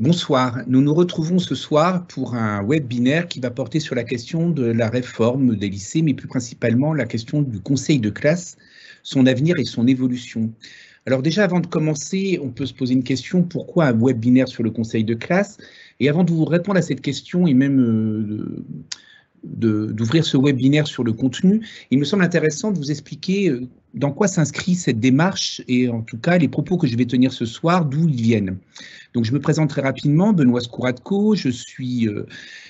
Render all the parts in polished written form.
Bonsoir, nous nous retrouvons ce soir pour un webinaire qui va porter sur la question de la réforme des lycées, mais plus principalement la question du conseil de classe, son avenir et son évolution. Alors déjà, avant de commencer, on peut se poser une question, pourquoi un webinaire sur le conseil de classe? Et avant de vous répondre à cette question et même d'ouvrir ce webinaire sur le contenu, il me semble intéressant de vous expliquer dans quoi s'inscrit cette démarche et en tout cas les propos que je vais tenir ce soir, d'où ils viennent. Donc je me présente très rapidement, Benoît Skouratko, je suis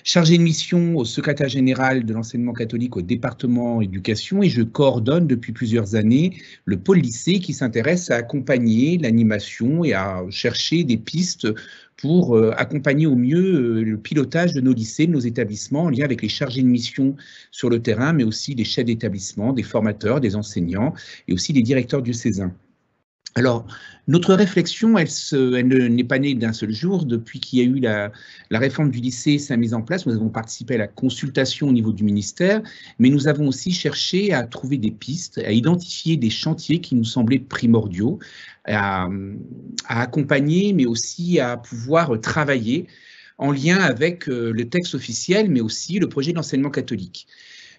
chargé de mission au secrétaire général de l'enseignement catholique au département éducation et je coordonne depuis plusieurs années le pôle lycée qui s'intéresse à accompagner l'animation et à chercher des pistes pour accompagner au mieux le pilotage de nos lycées, de nos établissements, en lien avec les chargés de mission sur le terrain, mais aussi les chefs d'établissement, des formateurs, des enseignants et aussi les directeurs diocésains. Alors, notre réflexion, elle n'est pas née d'un seul jour. Depuis qu'il y a eu la réforme du lycée, sa mise en place, nous avons participé à la consultation au niveau du ministère, mais nous avons aussi cherché à trouver des pistes, à identifier des chantiers qui nous semblaient primordiaux, à accompagner, mais aussi à pouvoir travailler en lien avec le texte officiel, mais aussi le projet de l'enseignement catholique.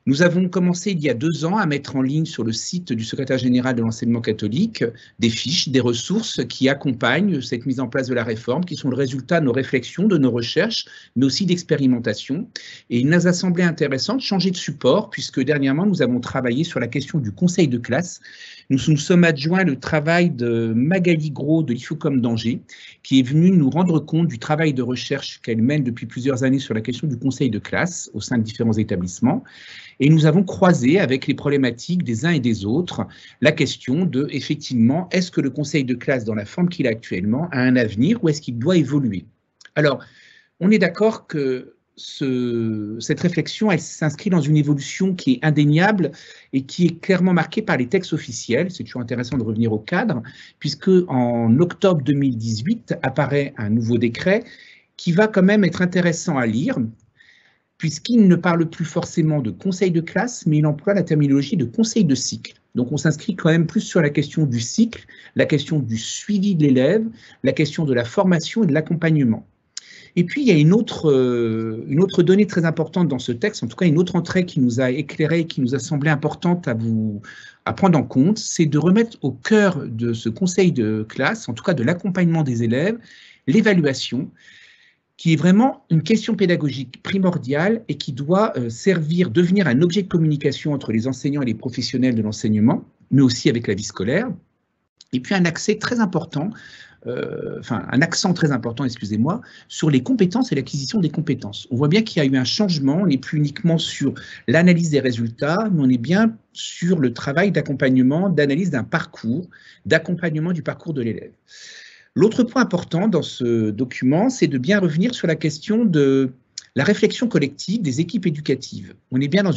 Nous avons commencé il y a 2 ans à mettre en ligne sur le site du secrétaire général de l'enseignement catholique des fiches, des ressources qui accompagnent cette mise en place de la réforme, qui sont le résultat de nos réflexions, de nos recherches, mais aussi d'expérimentation. Et il nous a semblé intéressant de changer de support, puisque dernièrement, nous avons travaillé sur la question du conseil de classe. Nous sommes adjoints le travail de Magali Gros de l'IFOCOM d'Angers, qui est venue nous rendre compte du travail de recherche qu'elle mène depuis plusieurs années sur la question du conseil de classe au sein de différents établissements. Et nous avons croisé avec les problématiques des uns et des autres la question de, effectivement, est-ce que le conseil de classe, dans la forme qu'il a actuellement, a un avenir ou est-ce qu'il doit évoluer? Alors, on est d'accord que cette réflexion, elle s'inscrit dans une évolution qui est indéniable et qui est clairement marquée par les textes officiels. C'est toujours intéressant de revenir au cadre, puisque en octobre 2018 apparaît un nouveau décret qui va quand même être intéressant à lire, puisqu'il ne parle plus forcément de conseil de classe, mais il emploie la terminologie de conseil de cycle. Donc on s'inscrit quand même plus sur la question du cycle, la question du suivi de l'élève, la question de la formation et de l'accompagnement. Et puis il y a une autre donnée très importante dans ce texte, en tout cas une autre entrée qui nous a éclairé, qui nous a semblé importante à prendre en compte, c'est de remettre au cœur de ce conseil de classe, en tout cas de l'accompagnement des élèves, l'évaluation, qui est vraiment une question pédagogique primordiale et qui doit devenir un objet de communication entre les enseignants et les professionnels de l'enseignement, mais aussi avec la vie scolaire. Et puis un accent très important, excusez-moi, sur les compétences et l'acquisition des compétences. On voit bien qu'il y a eu un changement, on n'est plus uniquement sur l'analyse des résultats, mais on est bien sur le travail d'accompagnement, d'analyse d'un parcours, d'accompagnement du parcours de l'élève. L'autre point important dans ce document, c'est de bien revenir sur la question de la réflexion collective des équipes éducatives. On est bien en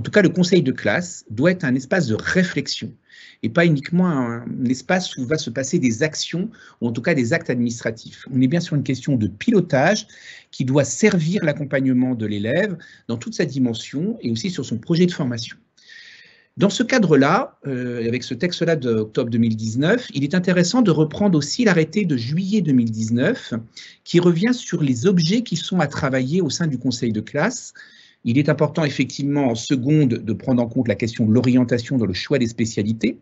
tout cas le conseil de classe doit être un espace de réflexion et pas uniquement un espace où va se passer des actions ou en tout cas des actes administratifs. On est bien sur une question de pilotage qui doit servir l'accompagnement de l'élève dans toute sa dimension et aussi sur son projet de formation. Dans ce cadre-là, avec ce texte-là d'octobre 2019, il est intéressant de reprendre aussi l'arrêté de juillet 2019 qui revient sur les objets qui sont à travailler au sein du conseil de classe. Il est important effectivement en seconde de prendre en compte la question de l'orientation dans le choix des spécialités,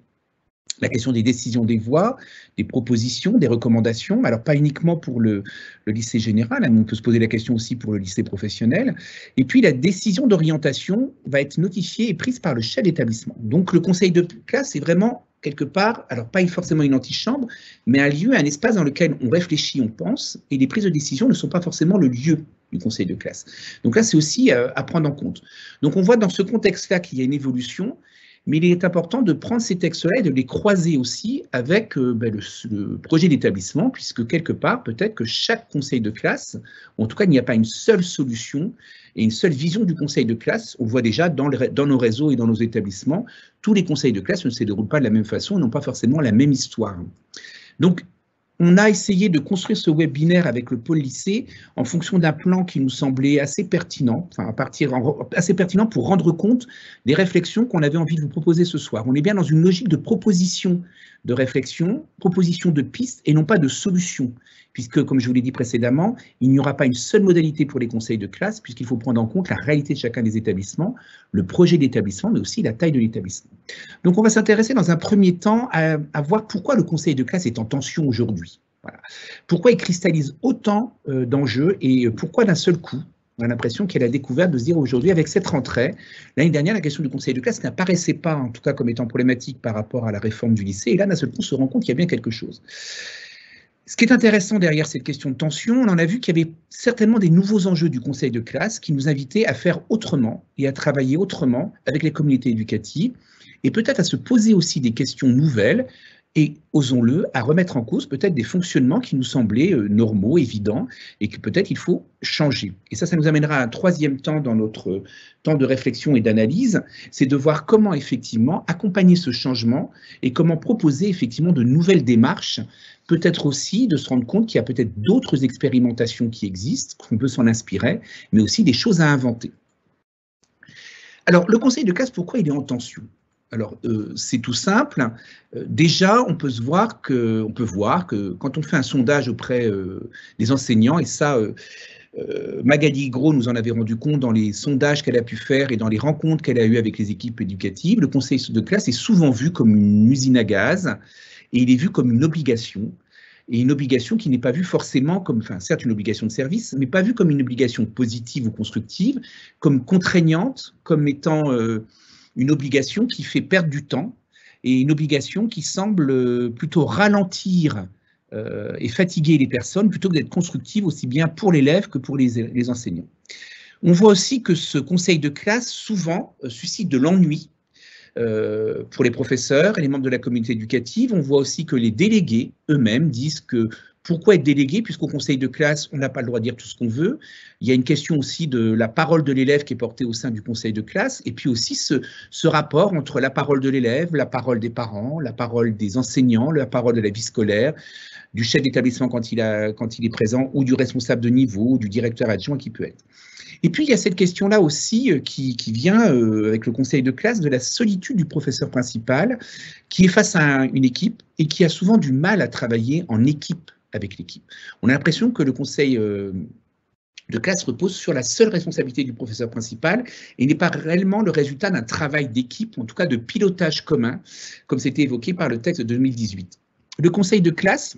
la question des décisions des voies, des propositions, des recommandations, alors pas uniquement pour le lycée général, on peut se poser la question aussi pour le lycée professionnel. Et puis la décision d'orientation va être notifiée et prise par le chef d'établissement. Donc le conseil de classe est vraiment quelque part, alors pas forcément une antichambre, mais un lieu, un espace dans lequel on réfléchit, on pense, et les prises de décision ne sont pas forcément le lieu du conseil de classe. Donc là, c'est aussi à prendre en compte. Donc on voit dans ce contexte-là qu'il y a une évolution, mais il est important de prendre ces textes-là et de les croiser aussi avec le projet d'établissement, puisque quelque part, peut-être que chaque conseil de classe, en tout cas, il n'y a pas une seule solution et une seule vision du conseil de classe. On le voit déjà dans nos réseaux et dans nos établissements, tous les conseils de classe ne se déroulent pas de la même façon, n'ont pas forcément la même histoire. Donc, on a essayé de construire ce webinaire avec le pôle lycée en fonction d'un plan qui nous semblait assez pertinent, assez pertinent pour rendre compte des réflexions qu'on avait envie de vous proposer ce soir. On est bien dans une logique de proposition de réflexion, proposition de pistes et non pas de solutions puisque, comme je vous l'ai dit précédemment, il n'y aura pas une seule modalité pour les conseils de classe, puisqu'il faut prendre en compte la réalité de chacun des établissements, le projet d'établissement, mais aussi la taille de l'établissement. Donc, on va s'intéresser dans un premier temps à voir pourquoi le conseil de classe est en tension aujourd'hui. Voilà. Pourquoi il cristallise autant d'enjeux et pourquoi d'un seul coup, on a l'impression qu'il y a la découverte de se dire aujourd'hui, avec cette rentrée, l'année dernière, la question du conseil de classe n'apparaissait pas, en tout cas comme étant problématique par rapport à la réforme du lycée, et là, d'un seul coup, on se rend compte qu'il y a bien quelque chose. Ce qui est intéressant derrière cette question de tension, on en a vu qu'il y avait certainement des nouveaux enjeux du conseil de classe qui nous invitaient à faire autrement et à travailler autrement avec les communautés éducatives, et peut-être à se poser aussi des questions nouvelles, et, osons-le, à remettre en cause peut-être des fonctionnements qui nous semblaient normaux, évidents, et que peut-être il faut changer. Et ça nous amènera à un troisième temps dans notre temps de réflexion et d'analyse, c'est de voir comment effectivement accompagner ce changement et comment proposer effectivement de nouvelles démarches, peut-être aussi de se rendre compte qu'il y a peut-être d'autres expérimentations qui existent, qu'on peut s'en inspirer, mais aussi des choses à inventer. Alors, le conseil de classe, pourquoi il est en tension ? Alors, c'est tout simple. Déjà, on peut voir que quand on fait un sondage auprès des enseignants, et ça, Magali Gros nous en avait rendu compte dans les sondages qu'elle a pu faire et dans les rencontres qu'elle a eues avec les équipes éducatives, le conseil de classe est souvent vu comme une usine à gaz, et il est vu comme une obligation, et une obligation qui n'est pas vue forcément comme, enfin certes une obligation de service, mais pas vue comme une obligation positive ou constructive, comme contraignante, comme étant une obligation qui fait perdre du temps et une obligation qui semble plutôt ralentir et fatiguer les personnes plutôt que d'être constructive aussi bien pour l'élève que pour les enseignants. On voit aussi que ce conseil de classe souvent suscite de l'ennui pour les professeurs et les membres de la communauté éducative. On voit aussi que les délégués eux-mêmes disent que pourquoi être délégué, puisqu'au conseil de classe, on n'a pas le droit de dire tout ce qu'on veut. Il y a une question aussi de la parole de l'élève qui est portée au sein du conseil de classe, et puis aussi ce rapport entre la parole de l'élève, la parole des parents, la parole des enseignants, la parole de la vie scolaire, du chef d'établissement quand il est présent, ou du responsable de niveau, ou du directeur adjoint qui peut être. Et puis, il y a cette question-là aussi qui vient avec le conseil de classe de la solitude du professeur principal qui est face à une équipe et qui a souvent du mal à travailler en équipe avec l'équipe. On a l'impression que le conseil de classe repose sur la seule responsabilité du professeur principal et n'est pas réellement le résultat d'un travail d'équipe, en tout cas de pilotage commun, comme c'était évoqué par le texte de 2018. Le conseil de classe,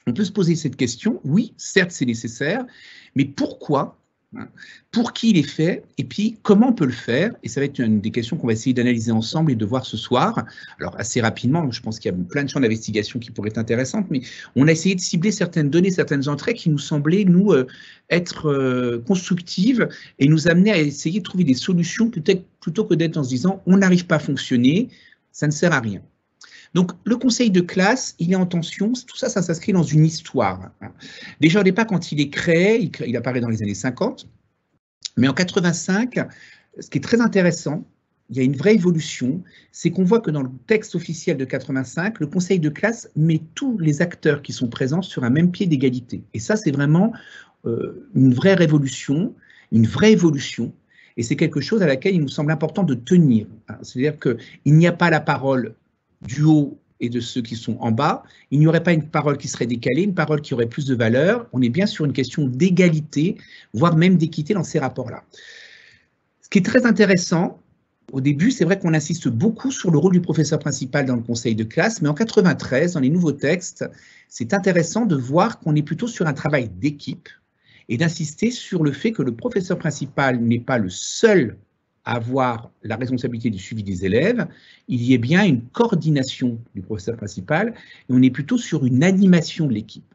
on peut se poser cette question, oui, certes c'est nécessaire, mais pourquoi ? Pour qui il est fait, et puis comment on peut le faire, et ça va être une des questions qu'on va essayer d'analyser ensemble et de voir ce soir. Alors assez rapidement, je pense qu'il y a plein de champs d'investigation qui pourraient être intéressantes, mais on a essayé de cibler certaines données, certaines entrées qui nous semblaient, nous, être constructives et nous amener à essayer de trouver des solutions plutôt que d'être en se disant on n'arrive pas à fonctionner, ça ne sert à rien. Donc, le conseil de classe, il est en tension, tout ça, ça s'inscrit dans une histoire. Déjà, au départ, quand il est créé, il apparaît dans les années 50, mais en 85, ce qui est très intéressant, il y a une vraie évolution, c'est qu'on voit que dans le texte officiel de 85, le conseil de classe met tous les acteurs qui sont présents sur un même pied d'égalité. Et ça, c'est vraiment une vraie révolution, une vraie évolution, et c'est quelque chose à laquelle il nous semble important de tenir. C'est-à-dire qu'il n'y a pas la parole du haut et de ceux qui sont en bas, il n'y aurait pas une parole qui serait décalée, une parole qui aurait plus de valeur. On est bien sur une question d'égalité, voire même d'équité dans ces rapports-là. Ce qui est très intéressant, au début, c'est vrai qu'on insiste beaucoup sur le rôle du professeur principal dans le conseil de classe, mais en 93, dans les nouveaux textes, c'est intéressant de voir qu'on est plutôt sur un travail d'équipe et d'insister sur le fait que le professeur principal n'est pas le seul à avoir la responsabilité du suivi des élèves, il y a bien une coordination du professeur principal et on est plutôt sur une animation de l'équipe.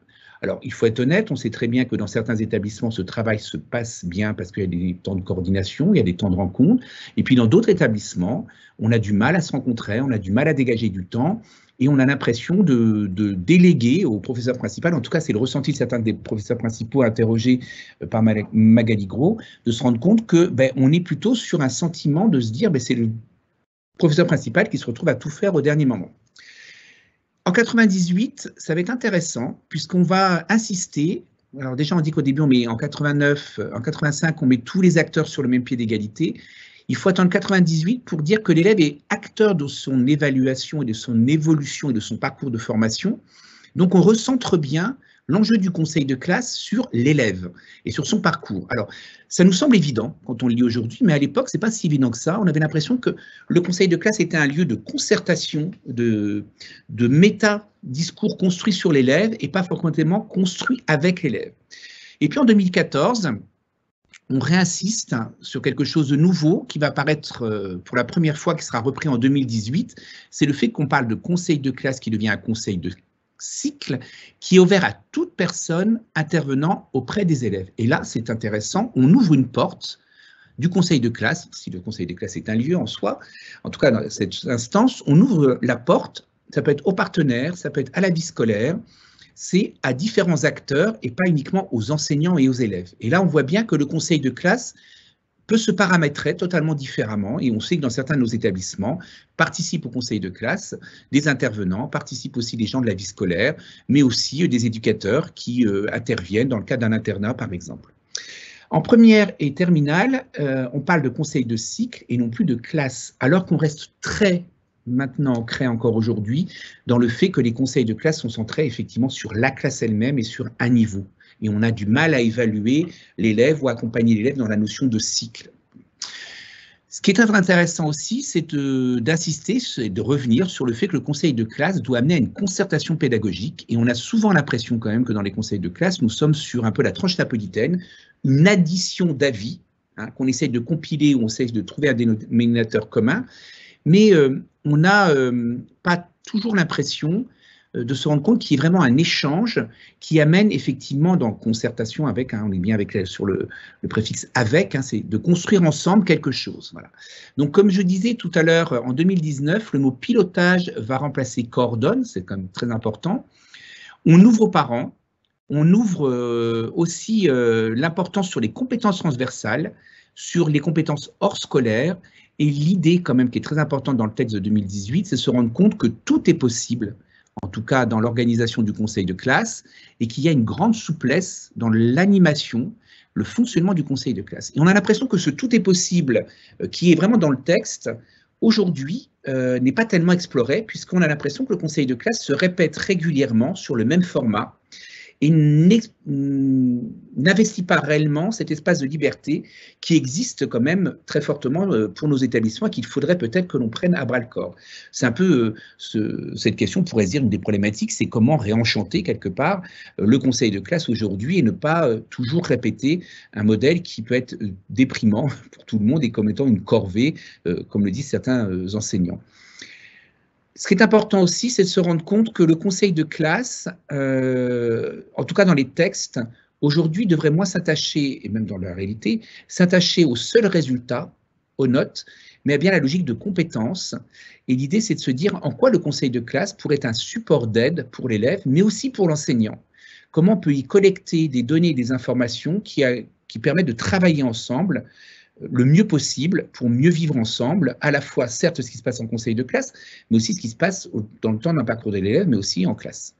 Alors, il faut être honnête, on sait très bien que dans certains établissements, ce travail se passe bien parce qu'il y a des temps de coordination, il y a des temps de rencontre, et puis dans d'autres établissements, on a du mal à se rencontrer, on a du mal à dégager du temps, et on a l'impression de déléguer au professeur principal, en tout cas c'est le ressenti de certains des professeurs principaux interrogés par Magali Gros, de se rendre compte que on est plutôt sur un sentiment de se dire c'est le professeur principal qui se retrouve à tout faire au dernier moment. En 98, ça va être intéressant puisqu'on va insister, alors déjà on dit qu'au début on met en 89, en 85 on met tous les acteurs sur le même pied d'égalité. Il faut attendre 98 pour dire que l'élève est acteur de son évaluation et de son évolution et de son parcours de formation. Donc on recentre bien l'enjeu du conseil de classe sur l'élève et sur son parcours. Alors, ça nous semble évident quand on le lit aujourd'hui, mais à l'époque, ce n'est pas si évident que ça. On avait l'impression que le conseil de classe était un lieu de concertation, de méta-discours construits sur l'élève et pas forcément construits avec l'élève. Et puis en 2014, on réinsiste sur quelque chose de nouveau qui va apparaître pour la première fois, qui sera repris en 2018. C'est le fait qu'on parle de conseil de classe qui devient un conseil de cycle qui est ouvert à toute personne intervenant auprès des élèves. Et là, c'est intéressant, on ouvre une porte du conseil de classe, si le conseil de classe est un lieu en soi, en tout cas dans cette instance, on ouvre la porte, ça peut être aux partenaires, ça peut être à la vie scolaire, c'est à différents acteurs et pas uniquement aux enseignants et aux élèves. Et là, on voit bien que le conseil de classe peut se paramétrer totalement différemment, et on sait que dans certains de nos établissements, participent au conseil de classe des intervenants, participent aussi des gens de la vie scolaire, mais aussi des éducateurs qui interviennent dans le cadre d'un internat, par exemple. En première et terminale, on parle de conseil de cycle et non plus de classe, alors qu'on reste très maintenant ancré encore aujourd'hui dans le fait que les conseils de classe sont centrés effectivement sur la classe elle-même et sur un niveau. Et on a du mal à évaluer l'élève ou accompagner l'élève dans la notion de cycle. Ce qui est très intéressant aussi, c'est d'insister et de revenir sur le fait que le conseil de classe doit amener à une concertation pédagogique. Et on a souvent l'impression quand même que dans les conseils de classe, nous sommes sur un peu la tranche napolitaine, une addition d'avis, hein, qu'on essaye de compiler ou on essaye de trouver un dénominateur commun, mais on n'a pas toujours l'impression de se rendre compte qu'il y a vraiment un échange qui amène effectivement dans concertation avec, hein, on est bien avec sur le préfixe avec, hein, c'est de construire ensemble quelque chose. Voilà. Donc comme je disais tout à l'heure, en 2019, le mot pilotage va remplacer coordonne, c'est quand même très important. On ouvre aux parents, on ouvre aussi l'importance sur les compétences transversales, sur les compétences hors scolaires, et l'idée quand même qui est très importante dans le texte de 2018, c'est de se rendre compte que tout est possible, en tout cas dans l'organisation du conseil de classe, et qu'il y a une grande souplesse dans l'animation, le fonctionnement du conseil de classe. Et on a l'impression que ce tout est possible, qui est vraiment dans le texte, aujourd'hui, n'est pas tellement exploré, puisqu'on a l'impression que le conseil de classe se répète régulièrement sur le même format, et n'investit pas réellement cet espace de liberté qui existe quand même très fortement pour nos établissements et qu'il faudrait peut-être que l'on prenne à bras-le-corps. C'est un peu cette question, on pourrait se dire, une des problématiques, c'est comment réenchanter quelque part le conseil de classe aujourd'hui et ne pas toujours répéter un modèle qui peut être déprimant pour tout le monde et comme étant une corvée, comme le disent certains enseignants. Ce qui est important aussi, c'est de se rendre compte que le conseil de classe, en tout cas dans les textes, aujourd'hui devrait moins s'attacher, et même dans la réalité, s'attacher aux seuls résultats, aux notes, mais à bien la logique de compétences. Et l'idée, c'est de se dire en quoi le conseil de classe pourrait être un support d'aide pour l'élève, mais aussi pour l'enseignant. Comment on peut y collecter des données, des informations qui permettent de travailler ensemble le mieux possible pour mieux vivre ensemble, à la fois certes ce qui se passe en conseil de classe, mais aussi ce qui se passe dans le temps d'un parcours de l'élève, mais aussi en classe.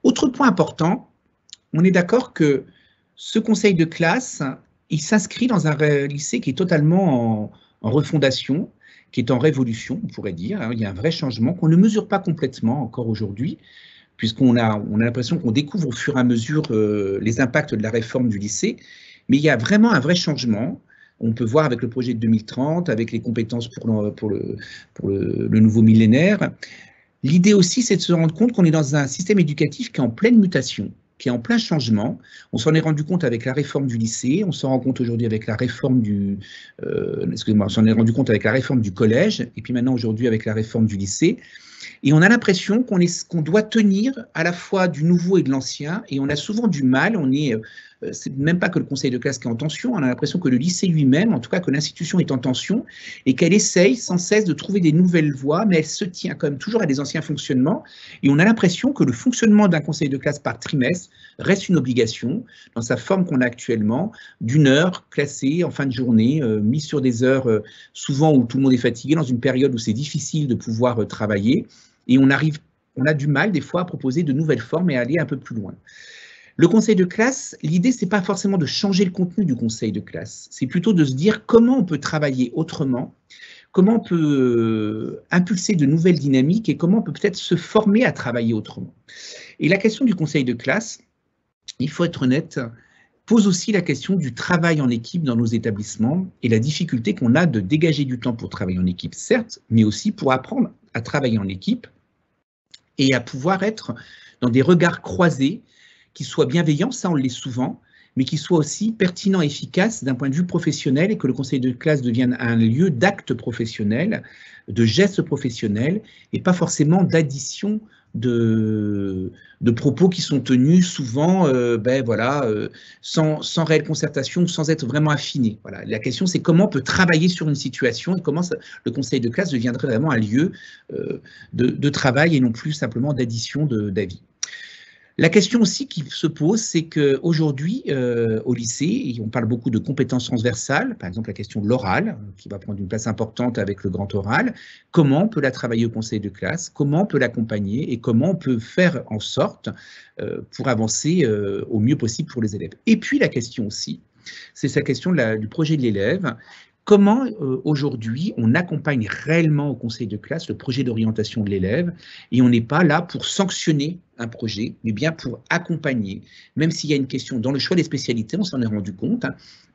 Autre point important, on est d'accord que ce conseil de classe, il s'inscrit dans un lycée qui est totalement en refondation, qui est en révolution, on pourrait dire. Il y a un vrai changement qu'on ne mesure pas complètement encore aujourd'hui, puisqu'on a l'impression qu'on découvre au fur et à mesure les impacts de la réforme du lycée. Mais il y a vraiment un vrai changement. On peut voir avec le projet de 2030, avec les compétences pour le nouveau millénaire. L'idée aussi, c'est de se rendre compte qu'on est dans un système éducatif qui est en pleine mutation, qui est en plein changement. On s'en est rendu compte avec la réforme du lycée, on s'en rend compte aujourd'hui avec la réforme on s'en est rendu compte avec la réforme du collège, et puis maintenant aujourd'hui avec la réforme du lycée. Et on a l'impression qu'on doit tenir à la fois du nouveau et de l'ancien, et on a souvent du mal, c'est même pas que le conseil de classe qui est en tension, on a l'impression que le lycée lui-même, en tout cas que l'institution est en tension, et qu'elle essaye sans cesse de trouver des nouvelles voies, mais elle se tient quand même toujours à des anciens fonctionnements, et on a l'impression que le fonctionnement d'un conseil de classe par trimestre reste une obligation, dans sa forme qu'on a actuellement, d'une heure classée en fin de journée, mise sur des heures souvent où tout le monde est fatigué, dans une période où c'est difficile de pouvoir travailler, et on a du mal des fois à proposer de nouvelles formes et à aller un peu plus loin. Le conseil de classe, l'idée, ce n'est pas forcément de changer le contenu du conseil de classe, c'est plutôt de se dire comment on peut travailler autrement, comment on peut impulser de nouvelles dynamiques et comment on peut peut-être se former à travailler autrement. Et la question du conseil de classe, il faut être honnête, pose aussi la question du travail en équipe dans nos établissements et la difficulté qu'on a de dégager du temps pour travailler en équipe, certes, mais aussi pour apprendre à travailler en équipe et à pouvoir être dans des regards croisés qui soient bienveillants, ça on l'est souvent, mais qui soient aussi pertinents et efficaces d'un point de vue professionnel et que le conseil de classe devienne un lieu d'actes professionnels, de gestes professionnels et pas forcément d'addition de propos qui sont tenus souvent sans réelle concertation, sans être vraiment affinés. Voilà. La question, c'est comment on peut travailler sur une situation et comment le conseil de classe deviendrait vraiment un lieu de travail et non plus simplement d'addition d'avis. La question aussi qui se pose, c'est qu'aujourd'hui, au lycée, on parle beaucoup de compétences transversales, par exemple la question de l'oral, qui va prendre une place importante avec le grand oral. Comment on peut la travailler au conseil de classe? Comment on peut l'accompagner? Et comment on peut faire en sorte pour avancer au mieux possible pour les élèves? Et puis la question aussi, c'est sa question du projet de l'élève. Comment aujourd'hui on accompagne réellement au conseil de classe le projet d'orientation de l'élève et on n'est pas là pour sanctionner un projet, mais bien pour accompagner, même s'il y a une question dans le choix des spécialités, on s'en est rendu compte,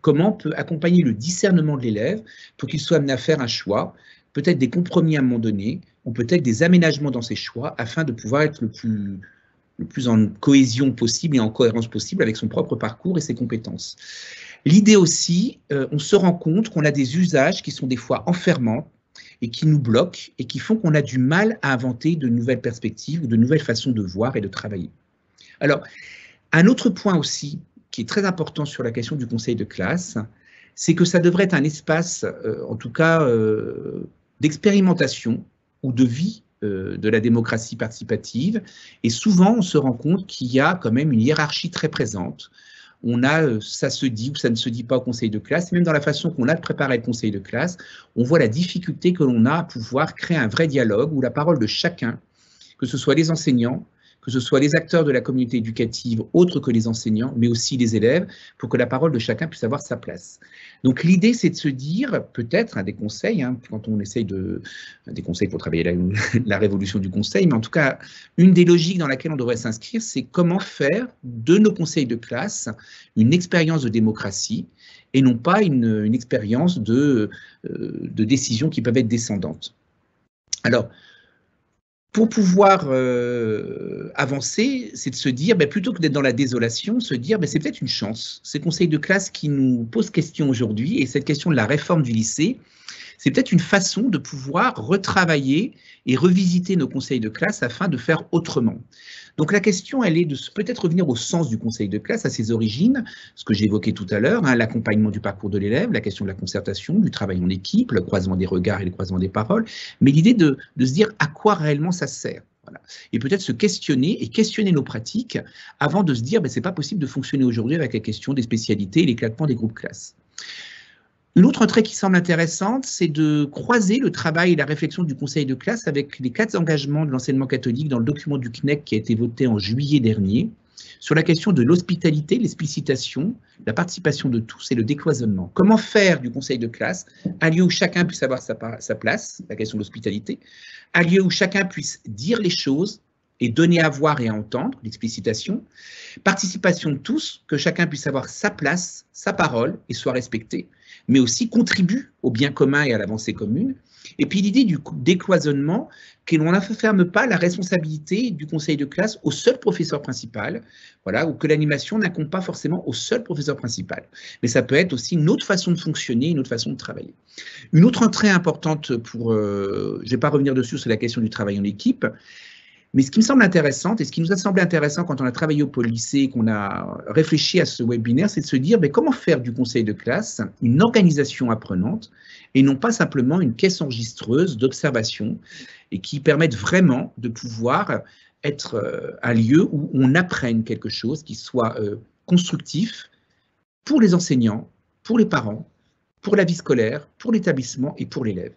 comment on peut accompagner le discernement de l'élève pour qu'il soit amené à faire un choix, peut-être des compromis à un moment donné, ou peut-être des aménagements dans ses choix afin de pouvoir être le plus en cohésion possible et en cohérence possible avec son propre parcours et ses compétences. L'idée aussi, on se rend compte qu'on a des usages qui sont des fois enfermants et qui nous bloquent et qui font qu'on a du mal à inventer de nouvelles perspectives ou de nouvelles façons de voir et de travailler. Alors, un autre point aussi qui est très important sur la question du conseil de classe, c'est que ça devrait être un espace, en tout cas, d'expérimentation ou de vie de la démocratie participative. Et souvent, on se rend compte qu'il y a quand même une hiérarchie très présente. On a, ça se dit ou ça ne se dit pas au conseil de classe, même dans la façon qu'on a de préparer le conseil de classe, on voit la difficulté que l'on a à pouvoir créer un vrai dialogue où la parole de chacun, que ce soit les enseignants, que ce soit les acteurs de la communauté éducative, autres que les enseignants, mais aussi les élèves, pour que la parole de chacun puisse avoir sa place. Donc l'idée, c'est de se dire, peut-être, des conseils, quand on essaye des conseils pour travailler la révolution du conseil, mais en tout cas, une des logiques dans laquelle on devrait s'inscrire, c'est comment faire de nos conseils de classe une expérience de démocratie et non pas une expérience de décisions qui peuvent être descendantes. Alors, pour pouvoir avancer, c'est de se dire, plutôt que d'être dans la désolation, se dire, c'est peut-être une chance. Ces conseils de classe qui nous posent question aujourd'hui, et cette question de la réforme du lycée, c'est peut-être une façon de pouvoir retravailler et revisiter nos conseils de classe afin de faire autrement. Donc la question, elle est de peut-être revenir au sens du conseil de classe, à ses origines, ce que j'ai évoqué tout à l'heure, l'accompagnement du parcours de l'élève, la question de la concertation, du travail en équipe, le croisement des regards et le croisement des paroles, mais l'idée de se dire à quoi réellement ça sert. Voilà. Et peut-être se questionner et questionner nos pratiques avant de se dire c'est pas possible de fonctionner aujourd'hui avec la question des spécialités et l'éclatement des groupes classes. Une autre entrée qui semble intéressante, c'est de croiser le travail et la réflexion du conseil de classe avec les 4 engagements de l'enseignement catholique dans le document du CNEC qui a été voté en juillet dernier, sur la question de l'hospitalité, l'explicitation, la participation de tous et le décloisonnement. Comment faire du conseil de classe un lieu où chacun puisse avoir sa place, la question de l'hospitalité, un lieu où chacun puisse dire les choses et donner à voir et à entendre, l'explicitation, participation de tous, que chacun puisse avoir sa place, sa parole et soit respecté, mais aussi contribue au bien commun et à l'avancée commune. Et puis l'idée du décloisonnement, que l'on n'enferme pas la responsabilité du conseil de classe au seul professeur principal, voilà, ou que l'animation n'incombe pas forcément au seul professeur principal. Mais ça peut être aussi une autre façon de fonctionner, une autre façon de travailler. Une autre entrée importante je ne vais pas revenir dessus, c'est la question du travail en équipe. Mais ce qui me semble intéressant, et ce qui nous a semblé intéressant quand on a travaillé au pôle lycée, qu'on a réfléchi à ce webinaire, c'est de se dire comment faire du conseil de classe une organisation apprenante et non pas simplement une caisse enregistreuse d'observation et qui permette vraiment de pouvoir être un lieu où on apprenne quelque chose qui soit constructif pour les enseignants, pour les parents, pour la vie scolaire, pour l'établissement et pour l'élève.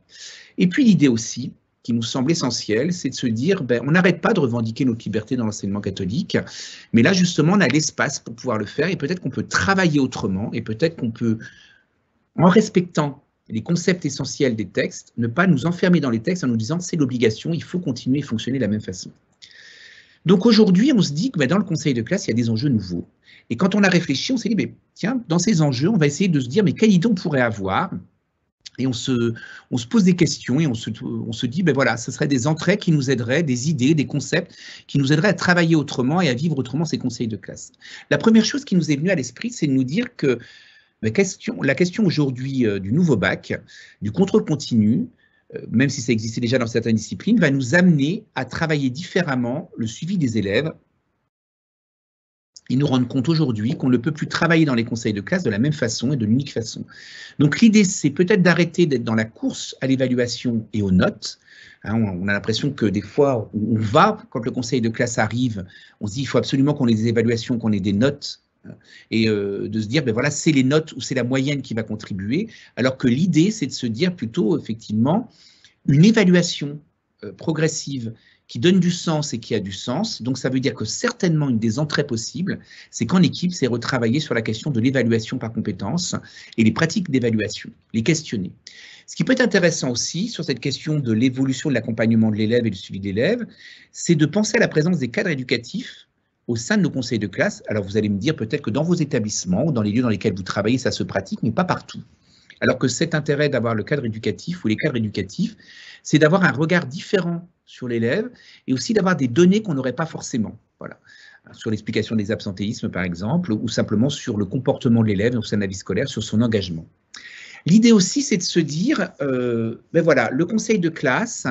Et puis l'idée aussi, qui nous semble essentiel, c'est de se dire, on n'arrête pas de revendiquer notre liberté dans l'enseignement catholique, mais là, justement, on a l'espace pour pouvoir le faire, et peut-être qu'on peut travailler autrement, et peut-être qu'on peut, en respectant les concepts essentiels des textes, ne pas nous enfermer dans les textes en nous disant c'est l'obligation, il faut continuer et fonctionner de la même façon. Donc aujourd'hui, on se dit que dans le conseil de classe, il y a des enjeux nouveaux. Et quand on a réfléchi, on s'est dit, mais, tiens, dans ces enjeux, on va essayer de se dire, mais quelle idée on pourrait avoir? Et on se pose des questions et on se dit, ben voilà, ce seraient des entrées qui nous aideraient, des idées, des concepts qui nous aideraient à travailler autrement et à vivre autrement ces conseils de classe. La première chose qui nous est venue à l'esprit, c'est de nous dire que la question aujourd'hui du nouveau bac, du contrôle continu, même si ça existait déjà dans certaines disciplines, va nous amener à travailler différemment le suivi des élèves et nous rendre compte aujourd'hui qu'on ne peut plus travailler dans les conseils de classe de la même façon et de l'unique façon. Donc l'idée, c'est peut-être d'arrêter d'être dans la course à l'évaluation et aux notes. On a l'impression que des fois, on va, quand le conseil de classe arrive, on se dit il faut absolument qu'on ait des évaluations, qu'on ait des notes, et de se dire, ben voilà, c'est les notes ou c'est la moyenne qui va contribuer, alors que l'idée, c'est de se dire plutôt, effectivement, une évaluation progressive qui donne du sens et qui a du sens. Donc, ça veut dire que certainement, une des entrées possibles, c'est qu'en équipe, c'est retravailler sur la question de l'évaluation par compétences et les pratiques d'évaluation, les questionner. Ce qui peut être intéressant aussi sur cette question de l'évolution de l'accompagnement de l'élève et du suivi de l'élève, c'est de penser à la présence des cadres éducatifs au sein de nos conseils de classe. Alors, vous allez me dire peut-être que dans vos établissements ou dans les lieux dans lesquels vous travaillez, ça se pratique, mais pas partout. Alors que cet intérêt d'avoir le cadre éducatif ou les cadres éducatifs, c'est d'avoir un regard différent sur l'élève et aussi d'avoir des données qu'on n'aurait pas forcément. Voilà. Sur l'explication des absentéismes, par exemple, ou simplement sur le comportement de l'élève au sein de la vie scolaire, sur son engagement. L'idée aussi, c'est de se dire, ben voilà, le conseil de classe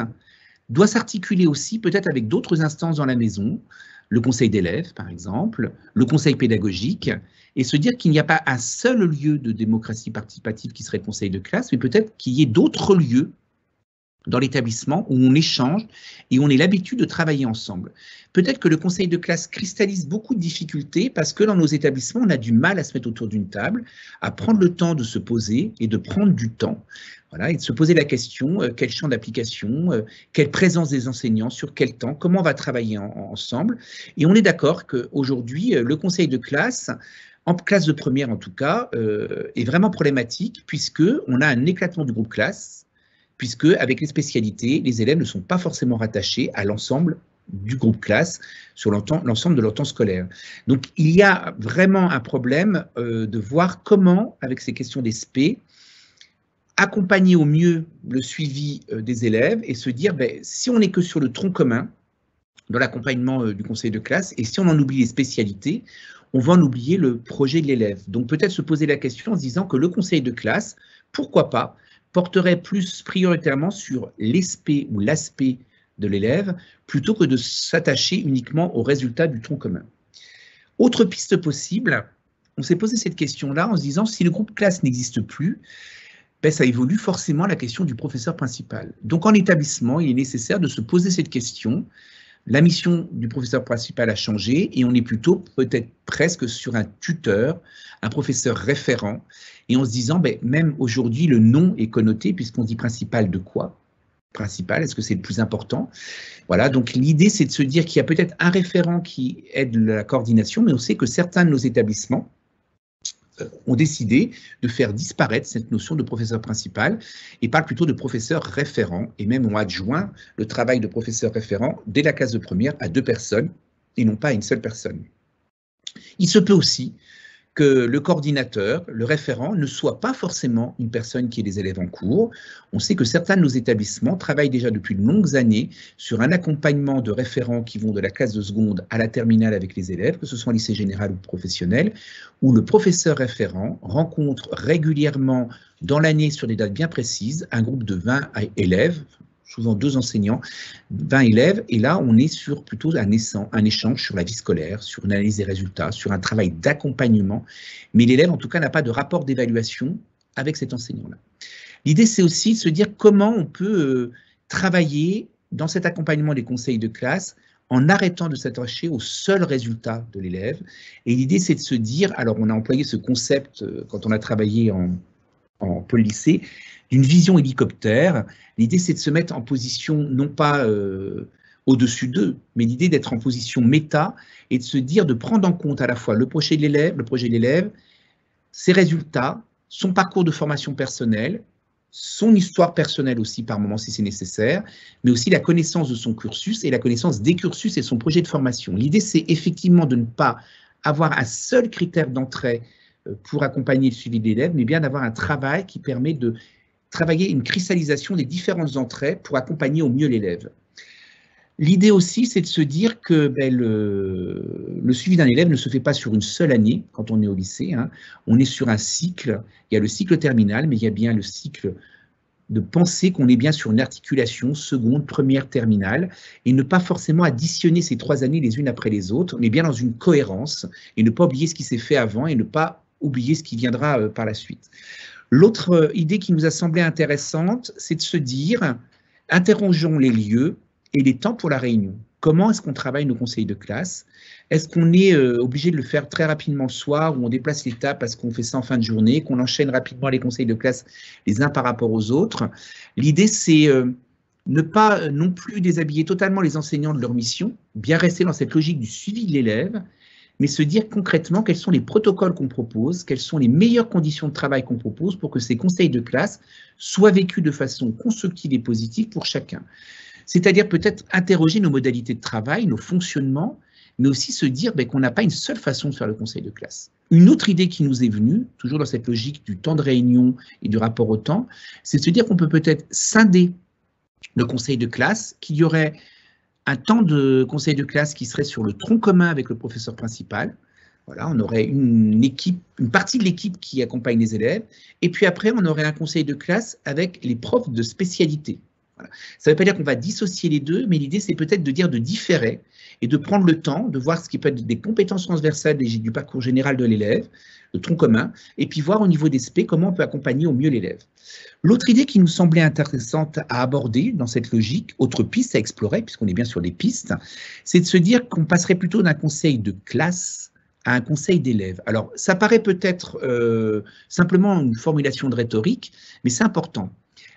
doit s'articuler aussi peut-être avec d'autres instances dans la maison, le conseil d'élèves, par exemple, le conseil pédagogique, et se dire qu'il n'y a pas un seul lieu de démocratie participative qui serait le conseil de classe, mais peut-être qu'il y ait d'autres lieux dans l'établissement où on échange et on ait l'habitude de travailler ensemble. Peut-être que le conseil de classe cristallise beaucoup de difficultés parce que dans nos établissements, on a du mal à se mettre autour d'une table, à prendre le temps de se poser et de prendre du temps. Voilà, et de se poser la question, quel champ d'application, quelle présence des enseignants, sur quel temps, comment on va travailler ensemble. Et on est d'accord qu'aujourd'hui, le conseil de classe, en classe de première en tout cas, est vraiment problématique puisqu'on a un éclatement du groupe classe, puisque avec les spécialités, les élèves ne sont pas forcément rattachés à l'ensemble du groupe classe sur l'ensemble de leur temps scolaire. Donc il y a vraiment un problème de voir comment, avec ces questions d'ESP, accompagner au mieux le suivi des élèves et se dire, ben, si on n'est que sur le tronc commun dans l'accompagnement du conseil de classe, et si on en oublie les spécialités, on va en oublier le projet de l'élève. Donc peut-être se poser la question en se disant que le conseil de classe, pourquoi pas, porterait plus prioritairement sur l'ESP ou l'aspect de l'élève, plutôt que de s'attacher uniquement aux résultats du tronc commun. Autre piste possible, on s'est posé cette question-là en se disant, si le groupe classe n'existe plus, ben, ça évolue forcément la question du professeur principal. Donc en établissement, il est nécessaire de se poser cette question. La mission du professeur principal a changé et on est plutôt peut-être presque sur un tuteur, un professeur référent, et en se disant, ben, même aujourd'hui, le nom est connoté puisqu'on dit principal de quoi? Principal, est-ce que c'est le plus important? Voilà, donc l'idée, c'est de se dire qu'il y a peut-être un référent qui aide la coordination, mais on sait que certains de nos établissements ont décidé de faire disparaître cette notion de professeur principal et parlent plutôt de professeur référent et même ont adjoint le travail de professeur référent dès la classe de première à 2 personnes et non pas à une seule personne. Il se peut aussi que le coordinateur, le référent, ne soit pas forcément une personne qui est des élèves en cours. On sait que certains de nos établissements travaillent déjà depuis de longues années sur un accompagnement de référents qui vont de la classe de seconde à la terminale avec les élèves, que ce soit en lycée général ou professionnel, où le professeur référent rencontre régulièrement dans l'année, sur des dates bien précises, un groupe de 20 élèves, souvent 2 enseignants, 20 élèves, et là on est sur plutôt un échange sur la vie scolaire, sur une analyse des résultats, sur un travail d'accompagnement, mais l'élève en tout cas n'a pas de rapport d'évaluation avec cet enseignant-là. L'idée c'est aussi de se dire comment on peut travailler dans cet accompagnement des conseils de classe en arrêtant de s'attacher aux seuls résultats de l'élève, et l'idée c'est de se dire, alors on a employé ce concept quand on a travaillé en pôle lycée, d'une vision hélicoptère. L'idée, c'est de se mettre en position, non pas au-dessus d'eux, mais l'idée d'être en position méta et de se dire, de prendre en compte à la fois le projet de l'élève, ses résultats, son parcours de formation personnelle, son histoire personnelle aussi par moment si c'est nécessaire, mais aussi la connaissance de son cursus et la connaissance des cursus et son projet de formation. L'idée, c'est effectivement de ne pas avoir un seul critère d'entrée pour accompagner le suivi de l'élève, mais bien d'avoir un travail qui permet de travailler une cristallisation des différentes entrées pour accompagner au mieux l'élève. L'idée aussi, c'est de se dire que le suivi d'un élève ne se fait pas sur une seule année quand on est au lycée. Hein. On est sur un cycle. Il y a le cycle terminal, mais il y a bien le cycle de penser qu'on est bien sur une articulation seconde, première, terminale, et ne pas forcément additionner ces 3 années les unes après les autres. On est bien dans une cohérence et ne pas oublier ce qui s'est fait avant et ne pas oublier ce qui viendra par la suite. L'autre idée qui nous a semblé intéressante, c'est de se dire, interrogeons les lieux et les temps pour la réunion. Comment est-ce qu'on travaille nos conseils de classe? Est-ce qu'on est obligé de le faire très rapidement le soir, où on déplace les tables parce qu'on fait ça en fin de journée, qu'on enchaîne rapidement les conseils de classe les uns par rapport aux autres? L'idée, c'est ne pas non plus déshabiller totalement les enseignants de leur mission, bien rester dans cette logique du suivi de l'élève, mais se dire concrètement quels sont les protocoles qu'on propose, quelles sont les meilleures conditions de travail qu'on propose pour que ces conseils de classe soient vécus de façon constructive et positive pour chacun. C'est-à-dire peut-être interroger nos modalités de travail, nos fonctionnements, mais aussi se dire qu'on n'a pas une seule façon de faire le conseil de classe. Une autre idée qui nous est venue, toujours dans cette logique du temps de réunion et du rapport au temps, c'est de se dire qu'on peut peut-être scinder le conseil de classe, qu'il y aurait un temps de conseil de classe qui serait sur le tronc commun avec le professeur principal. Voilà, on aurait une partie de l'équipe qui accompagne les élèves, et puis après, on aurait un conseil de classe avec les profs de spécialité. Voilà. Ça ne veut pas dire qu'on va dissocier les deux, mais l'idée, c'est peut-être de dire de différer et de prendre le temps de voir ce qui peut être des compétences transversales du parcours général de l'élève, le tronc commun, et puis voir au niveau des SP comment on peut accompagner au mieux l'élève. L'autre idée qui nous semblait intéressante à aborder dans cette logique, autre piste à explorer, puisqu'on est bien sur des pistes, c'est de se dire qu'on passerait plutôt d'un conseil de classe à un conseil d'élèves. Alors, ça paraît peut-être simplement une formulation de rhétorique, mais c'est important.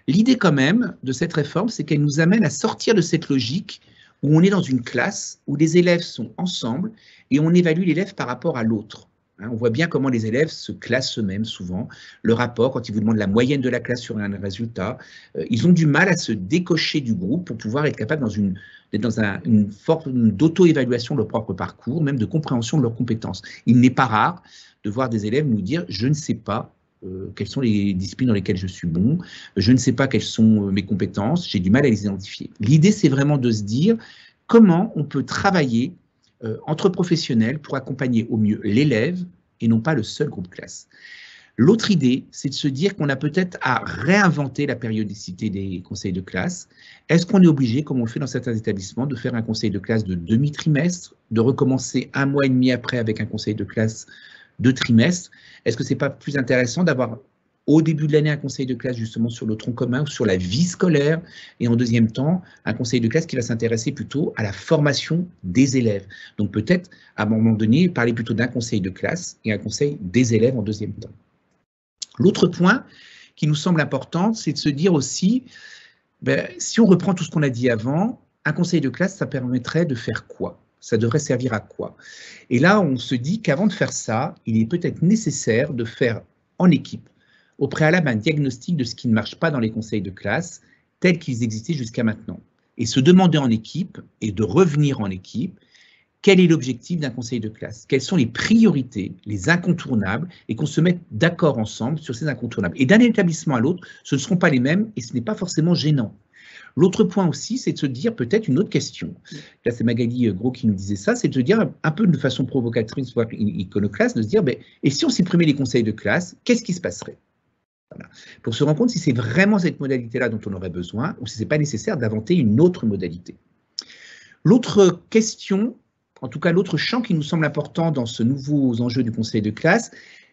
L'idée quand même de cette réforme, c'est qu'elle nous amène à sortir de cette logique où on est dans une classe, où les élèves sont ensemble et on évalue l'élève par rapport à l'autre. On voit bien comment les élèves se classent eux-mêmes souvent. Le rapport, quand ils vous demandent la moyenne de la classe sur un résultat, ils ont du mal à se décocher du groupe pour pouvoir être capables d'être dans une forme d'auto-évaluation de leur propre parcours, même de compréhension de leurs compétences. Il n'est pas rare de voir des élèves nous dire « je ne sais pas quelles sont les disciplines dans lesquelles je suis bon, je ne sais pas quelles sont mes compétences, j'ai du mal à les identifier ». L'idée, c'est vraiment de se dire comment on peut travailler entre professionnels pour accompagner au mieux l'élève et non pas le seul groupe classe. L'autre idée, c'est de se dire qu'on a peut-être à réinventer la périodicité des conseils de classe. Est-ce qu'on est obligé, comme on le fait dans certains établissements, de faire un conseil de classe de demi-trimestre, de recommencer 1 mois et demi après avec un conseil de classe de trimestre? Est-ce que ce n'est pas plus intéressant d'avoir au début de l'année un conseil de classe justement sur le tronc commun ou sur la vie scolaire et en deuxième temps un conseil de classe qui va s'intéresser plutôt à la formation des élèves? Donc peut-être à un moment donné parler plutôt d'un conseil de classe et un conseil des élèves en deuxième temps. L'autre point qui nous semble important, c'est de se dire aussi, si on reprend tout ce qu'on a dit avant, un conseil de classe, ça permettrait de faire quoi? Ça devrait servir à quoi? Et là, on se dit qu'avant de faire ça, il est peut-être nécessaire de faire en équipe, au préalable, un diagnostic de ce qui ne marche pas dans les conseils de classe tels qu'ils existaient jusqu'à maintenant. Et se demander en équipe, et de revenir en équipe, quel est l'objectif d'un conseil de classe? Quelles sont les priorités, les incontournables, et qu'on se mette d'accord ensemble sur ces incontournables. Et d'un établissement à l'autre, ce ne seront pas les mêmes, et ce n'est pas forcément gênant. L'autre point aussi, c'est de se dire peut-être une autre question. Là, c'est Magali Gros qui nous disait ça, c'est de se dire un peu de façon provocatrice, voire iconoclaste, de se dire, et si on supprimait les conseils de classe, qu'est-ce qui se passerait? Voilà. Pour se rendre compte si c'est vraiment cette modalité-là dont on aurait besoin, ou si ce n'est pas nécessaire d'inventer une autre modalité. L'autre question, en tout cas l'autre champ qui nous semble important dans ce nouveau enjeu du conseil de classe,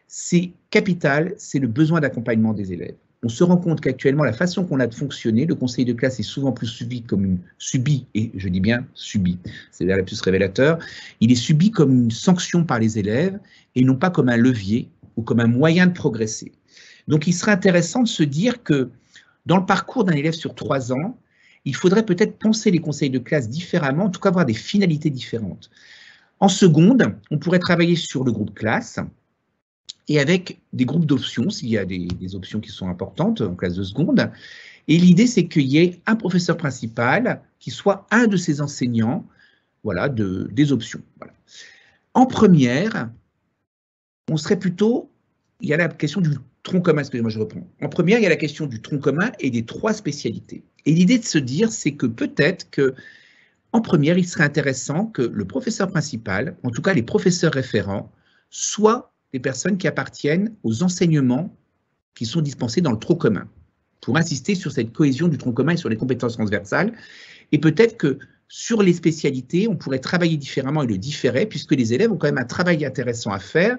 c'est capital, c'est le besoin d'accompagnement des élèves. On se rend compte qu'actuellement, la façon qu'on a de fonctionner, le conseil de classe est souvent plus subi, et je dis bien subi, c'est là le plus révélateur, il est subi comme une sanction par les élèves et non pas comme un levier ou comme un moyen de progresser. Donc il serait intéressant de se dire que dans le parcours d'un élève sur 3 ans, il faudrait peut-être penser les conseils de classe différemment, en tout cas avoir des finalités différentes. En seconde, on pourrait travailler sur le groupe classe, et avec des groupes d'options, s'il y a des options qui sont importantes en classe de seconde. Et l'idée, c'est qu'il y ait un professeur principal qui soit un de ces enseignants, voilà, des options. Voilà. En première, on serait plutôt, il y a la question du tronc commun, excusez-moi, je reprends. En première, il y a la question du tronc commun et des 3 spécialités. Et l'idée de se dire, c'est que peut-être que en première, il serait intéressant que le professeur principal, en tout cas les professeurs référents, soient des personnes qui appartiennent aux enseignements qui sont dispensés dans le tronc commun, pour insister sur cette cohésion du tronc commun et sur les compétences transversales. Et peut-être que sur les spécialités, on pourrait travailler différemment et le différer, puisque les élèves ont quand même un travail intéressant à faire.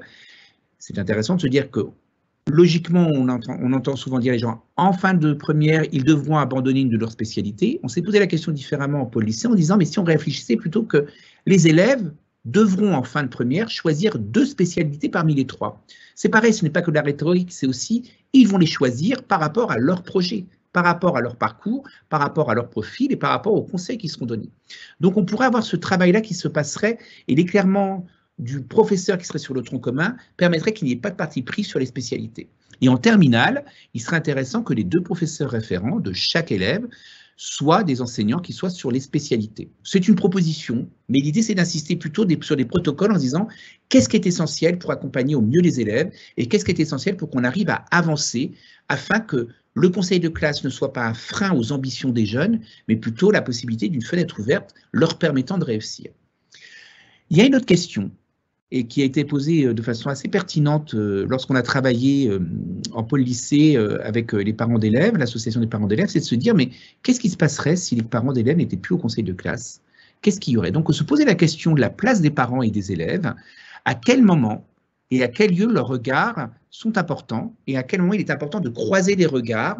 C'est intéressant de se dire que, logiquement, on entend souvent dire les gens, en fin de première, ils devront abandonner une de leurs spécialités. On s'est posé la question différemment en pôle lycée en disant, mais si on réfléchissait plutôt que les élèves devront en fin de première choisir 2 spécialités parmi les 3. C'est pareil, ce n'est pas que de la rhétorique, c'est aussi, ils vont les choisir par rapport à leur projet, par rapport à leur parcours, par rapport à leur profil et par rapport aux conseils qui seront donnés. Donc on pourrait avoir ce travail-là qui se passerait, et l'éclairement du professeur qui serait sur le tronc commun permettrait qu'il n'y ait pas de parti pris sur les spécialités. Et en terminale, il serait intéressant que les 2 professeurs référents de chaque élève soient des enseignants qui soient sur les spécialités. C'est une proposition, mais l'idée c'est d'insister plutôt sur des protocoles en se disant qu'est-ce qui est essentiel pour accompagner au mieux les élèves et qu'est-ce qui est essentiel pour qu'on arrive à avancer afin que le conseil de classe ne soit pas un frein aux ambitions des jeunes, mais plutôt la possibilité d'une fenêtre ouverte leur permettant de réussir. Il y a une autre question, et qui a été posée de façon assez pertinente lorsqu'on a travaillé en pôle lycée avec les parents d'élèves, l'association des parents d'élèves, c'est de se dire, mais qu'est-ce qui se passerait si les parents d'élèves n'étaient plus au conseil de classe? Qu'est-ce qu'il y aurait? Donc, se poser la question de la place des parents et des élèves, à quel moment et à quel lieu leurs regards sont importants, et à quel moment il est important de croiser les regards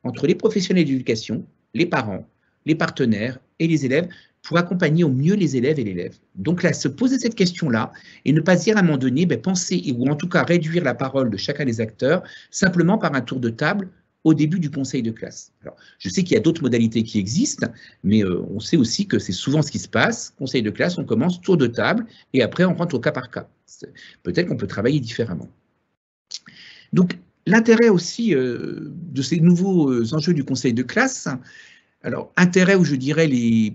entre les professionnels d'éducation, les parents, les partenaires et les élèves, pour accompagner au mieux les élèves et l'élève. Donc là, se poser cette question-là et ne pas dire à un moment donné, penser, ou en tout cas réduire la parole de chacun des acteurs, simplement par un tour de table au début du conseil de classe. Alors, je sais qu'il y a d'autres modalités qui existent, mais on sait aussi que c'est souvent ce qui se passe. Conseil de classe, on commence tour de table et après on rentre au cas par cas. Peut-être qu'on peut travailler différemment. Donc, l'intérêt aussi de ces nouveaux enjeux du conseil de classe, alors intérêt où je dirais les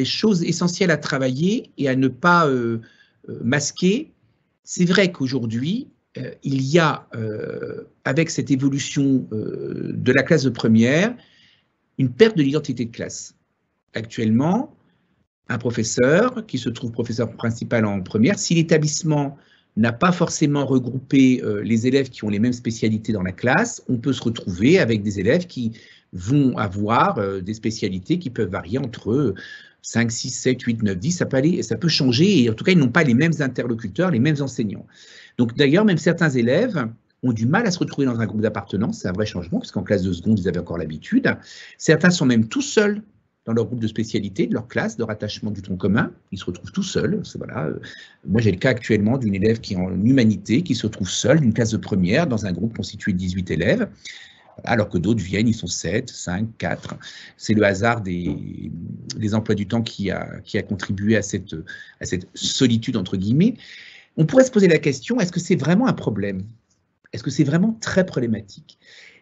choses essentielles à travailler et à ne pas masquer, c'est vrai qu'aujourd'hui, il y a, avec cette évolution de la classe de première, une perte de l'identité de classe. Actuellement, un professeur qui se trouve professeur principal en première, si l'établissement n'a pas forcément regroupé les élèves qui ont les mêmes spécialités dans la classe, on peut se retrouver avec des élèves qui vont avoir des spécialités qui peuvent varier entre 5, 6, 7, 8, 9, 10, ça peut changer, et en tout cas, ils n'ont pas les mêmes interlocuteurs, les mêmes enseignants. Donc d'ailleurs, même certains élèves ont du mal à se retrouver dans un groupe d'appartenance, c'est un vrai changement, parce qu'en classe de seconde, ils avaient encore l'habitude. Certains sont même tout seuls dans leur groupe de spécialité, de leur classe, de rattachement du tronc commun, ils se retrouvent tout seuls. Voilà. Moi, j'ai le cas actuellement d'une élève qui est en humanité, qui se retrouve seule d'une classe de première dans un groupe constitué de 18 élèves, alors que d'autres viennent, ils sont 7, 5, 4. C'est le hasard des emplois du temps qui a contribué à cette solitude, entre guillemets. On pourrait se poser la question, est-ce que c'est vraiment un problème? Est-ce que c'est vraiment très problématique?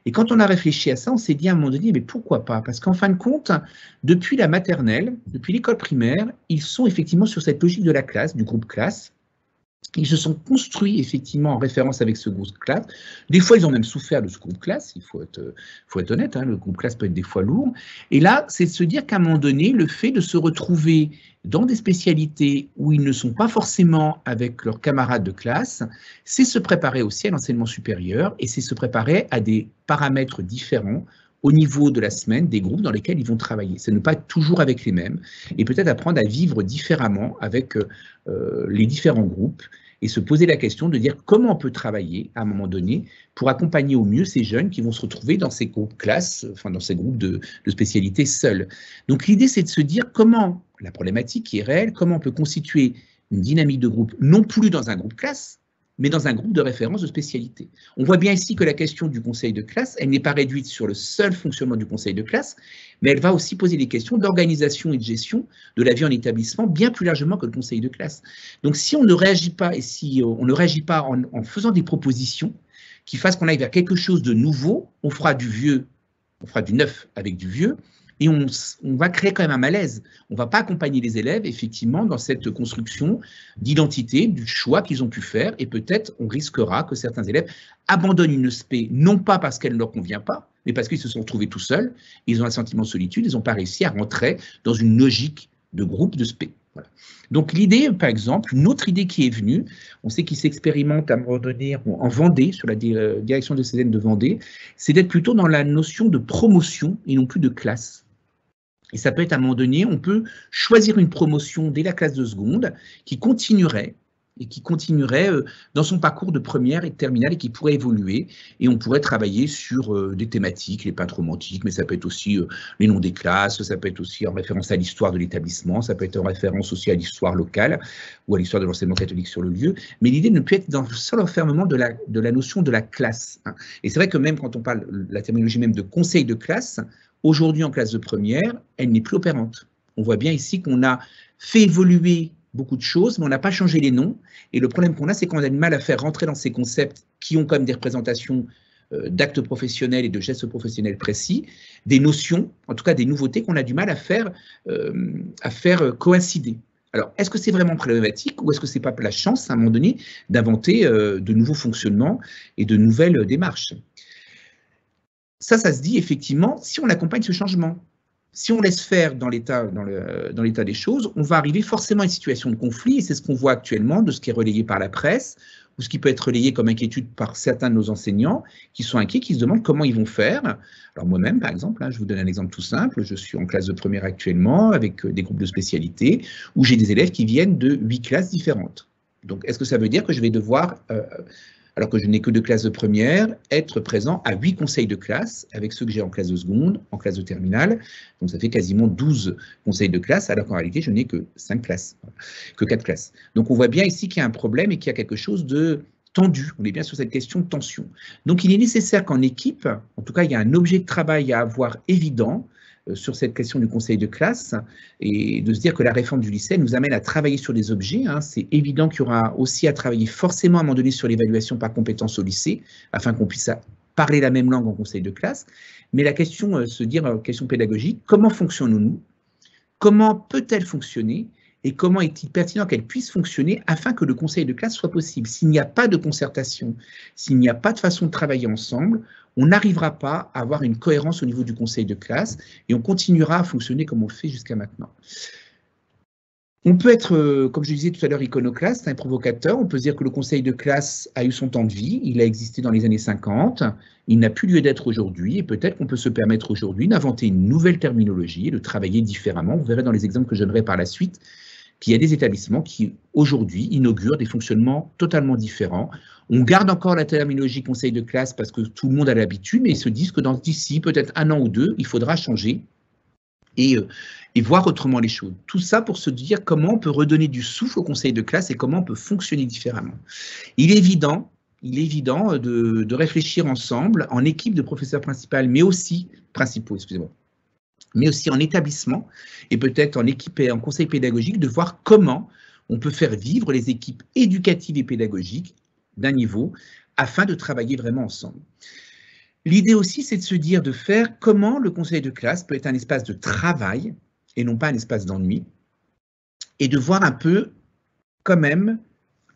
Et quand on a réfléchi à ça, on s'est dit à un moment donné, mais pourquoi pas? Parce qu'en fin de compte, depuis la maternelle, depuis l'école primaire, ils sont effectivement sur cette logique de la classe, du groupe classe. Ils se sont construits effectivement en référence avec ce groupe classe. Des fois, ils ont même souffert de ce groupe classe, il faut être honnête, hein, le groupe classe peut être des fois lourd. Et là, c'est de se dire qu'à un moment donné, le fait de se retrouver dans des spécialités où ils ne sont pas forcément avec leurs camarades de classe, c'est se préparer aussi à l'enseignement supérieur et c'est se préparer à des paramètres différents au niveau de la semaine, des groupes dans lesquels ils vont travailler. C'est ne pas être toujours avec les mêmes et peut-être apprendre à vivre différemment avec les différents groupes et se poser la question de dire comment on peut travailler à un moment donné pour accompagner au mieux ces jeunes qui vont se retrouver dans ces groupes classes, enfin dans ces groupes de spécialités seuls. Donc l'idée, c'est de se dire comment, la problématique qui est réelle, comment on peut constituer une dynamique de groupe, non plus dans un groupe classe, mais dans un groupe de référence de spécialité. On voit bien ici que la question du conseil de classe, elle n'est pas réduite sur le seul fonctionnement du conseil de classe, mais elle va aussi poser des questions d'organisation et de gestion de la vie en établissement, bien plus largement que le conseil de classe. Donc si on ne réagit pas, et si on ne réagit pas en faisant des propositions qui fassent qu'on aille vers quelque chose de nouveau, on fera du vieux, on fera du neuf avec du vieux, et on va créer quand même un malaise. On ne va pas accompagner les élèves, effectivement, dans cette construction d'identité, du choix qu'ils ont pu faire, et peut-être on risquera que certains élèves abandonnent une spé, non pas parce qu'elle ne leur convient pas, mais parce qu'ils se sont retrouvés tout seuls, ils ont un sentiment de solitude, ils n'ont pas réussi à rentrer dans une logique de groupe de spé. Voilà. Donc l'idée, par exemple, une autre idée qui est venue, on sait qu'il s'expérimente à un moment donné en Vendée, sur la direction de CESEN de Vendée, c'est d'être plutôt dans la notion de promotion et non plus de classe. Et ça peut être à un moment donné, on peut choisir une promotion dès la classe de seconde qui continuerait dans son parcours de première et de terminale et qui pourrait évoluer. Et on pourrait travailler sur des thématiques, les peintres romantiques, mais ça peut être aussi les noms des classes, ça peut être aussi en référence à l'histoire de l'établissement, ça peut être en référence aussi à l'histoire locale ou à l'histoire de l'enseignement catholique sur le lieu. Mais l'idée ne peut être dans le seul enfermement de la notion de la classe. Et c'est vrai que même quand on parle, la terminologie même de conseil de classe, aujourd'hui, en classe de première, elle n'est plus opérante. On voit bien ici qu'on a fait évoluer beaucoup de choses, mais on n'a pas changé les noms. Et le problème qu'on a, c'est qu'on a du mal à faire rentrer dans ces concepts qui ont comme des représentations d'actes professionnels et de gestes professionnels précis, des notions, en tout cas des nouveautés qu'on a du mal à faire coïncider. Alors, est-ce que c'est vraiment problématique ou est-ce que ce n'est pas la chance, à un moment donné, d'inventer de nouveaux fonctionnements et de nouvelles démarches ? Ça se dit effectivement si on accompagne ce changement. Si on laisse faire dans l'état des choses, on va arriver forcément à une situation de conflit, et c'est ce qu'on voit actuellement de ce qui est relayé par la presse, ou ce qui peut être relayé comme inquiétude par certains de nos enseignants, qui sont inquiets, qui se demandent comment ils vont faire. Alors moi-même, par exemple, je vous donne un exemple tout simple, je suis en classe de première actuellement, avec des groupes de spécialité, où j'ai des élèves qui viennent de 8 classes différentes. Donc, est-ce que ça veut dire que je vais devoir alors que je n'ai que 2 classes de première, être présent à 8 conseils de classe, avec ceux que j'ai en classe de seconde, en classe de terminale. Donc ça fait quasiment 12 conseils de classe, alors qu'en réalité, je n'ai que 5 classes, que 4 classes. Donc on voit bien ici qu'il y a un problème et qu'il y a quelque chose de tendu. On est bien sur cette question de tension. Donc il est nécessaire qu'en équipe, en tout cas, il y a un objet de travail à avoir évident, sur cette question du conseil de classe, et de se dire que la réforme du lycée nous amène à travailler sur des objets. C'est évident qu'il y aura aussi à travailler forcément à un moment donné sur l'évaluation par compétences au lycée, afin qu'on puisse parler la même langue en conseil de classe. Mais la question, question pédagogique, comment fonctionnons-nous? Comment peut-elle fonctionner? Et comment est-il pertinent qu'elle puisse fonctionner afin que le conseil de classe soit possible? S'il n'y a pas de concertation, s'il n'y a pas de façon de travailler ensemble, on n'arrivera pas à avoir une cohérence au niveau du conseil de classe et on continuera à fonctionner comme on le fait jusqu'à maintenant. On peut être, comme je disais tout à l'heure, iconoclaste, un provocateur. On peut se dire que le conseil de classe a eu son temps de vie, il a existé dans les années 50, il n'a plus lieu d'être aujourd'hui, et peut-être qu'on peut se permettre aujourd'hui d'inventer une nouvelle terminologie et de travailler différemment. Vous verrez dans les exemples que je donnerai par la suite qu'il y a des établissements qui, aujourd'hui, inaugurent des fonctionnements totalement différents. On garde encore la terminologie conseil de classe parce que tout le monde a l'habitude, mais ils se disent que d'ici peut-être 1 an ou 2, il faudra changer et voir autrement les choses. Tout ça pour se dire comment on peut redonner du souffle au conseil de classe et comment on peut fonctionner différemment. Il est évident de réfléchir ensemble, en équipe de professeurs principaux, mais aussi en établissement, et peut-être en équipe et en conseil pédagogique, de voir comment on peut faire vivre les équipes éducatives et pédagogiques d'un niveau, afin de travailler vraiment ensemble. L'idée aussi, c'est de se dire, de faire comment le conseil de classe peut être un espace de travail, et non pas un espace d'ennui, et de voir un peu, quand même,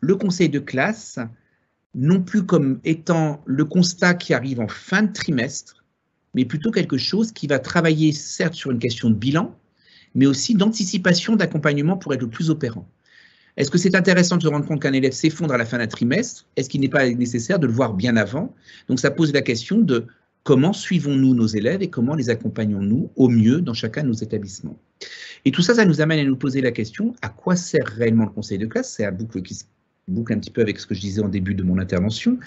le conseil de classe, non plus comme étant le constat qui arrive en fin de trimestre, mais plutôt quelque chose qui va travailler, certes, sur une question de bilan, mais aussi d'anticipation, d'accompagnement pour être le plus opérant. Est-ce que c'est intéressant de se rendre compte qu'un élève s'effondre à la fin d'un trimestre? Est-ce qu'il n'est pas nécessaire de le voir bien avant? Donc ça pose la question de comment suivons-nous nos élèves et comment les accompagnons-nous au mieux dans chacun de nos établissements. Et tout ça, ça nous amène à nous poser la question, à quoi sert réellement le conseil de classe? C'est un boucle qui se boucle un petit peu avec ce que je disais en début de mon intervention.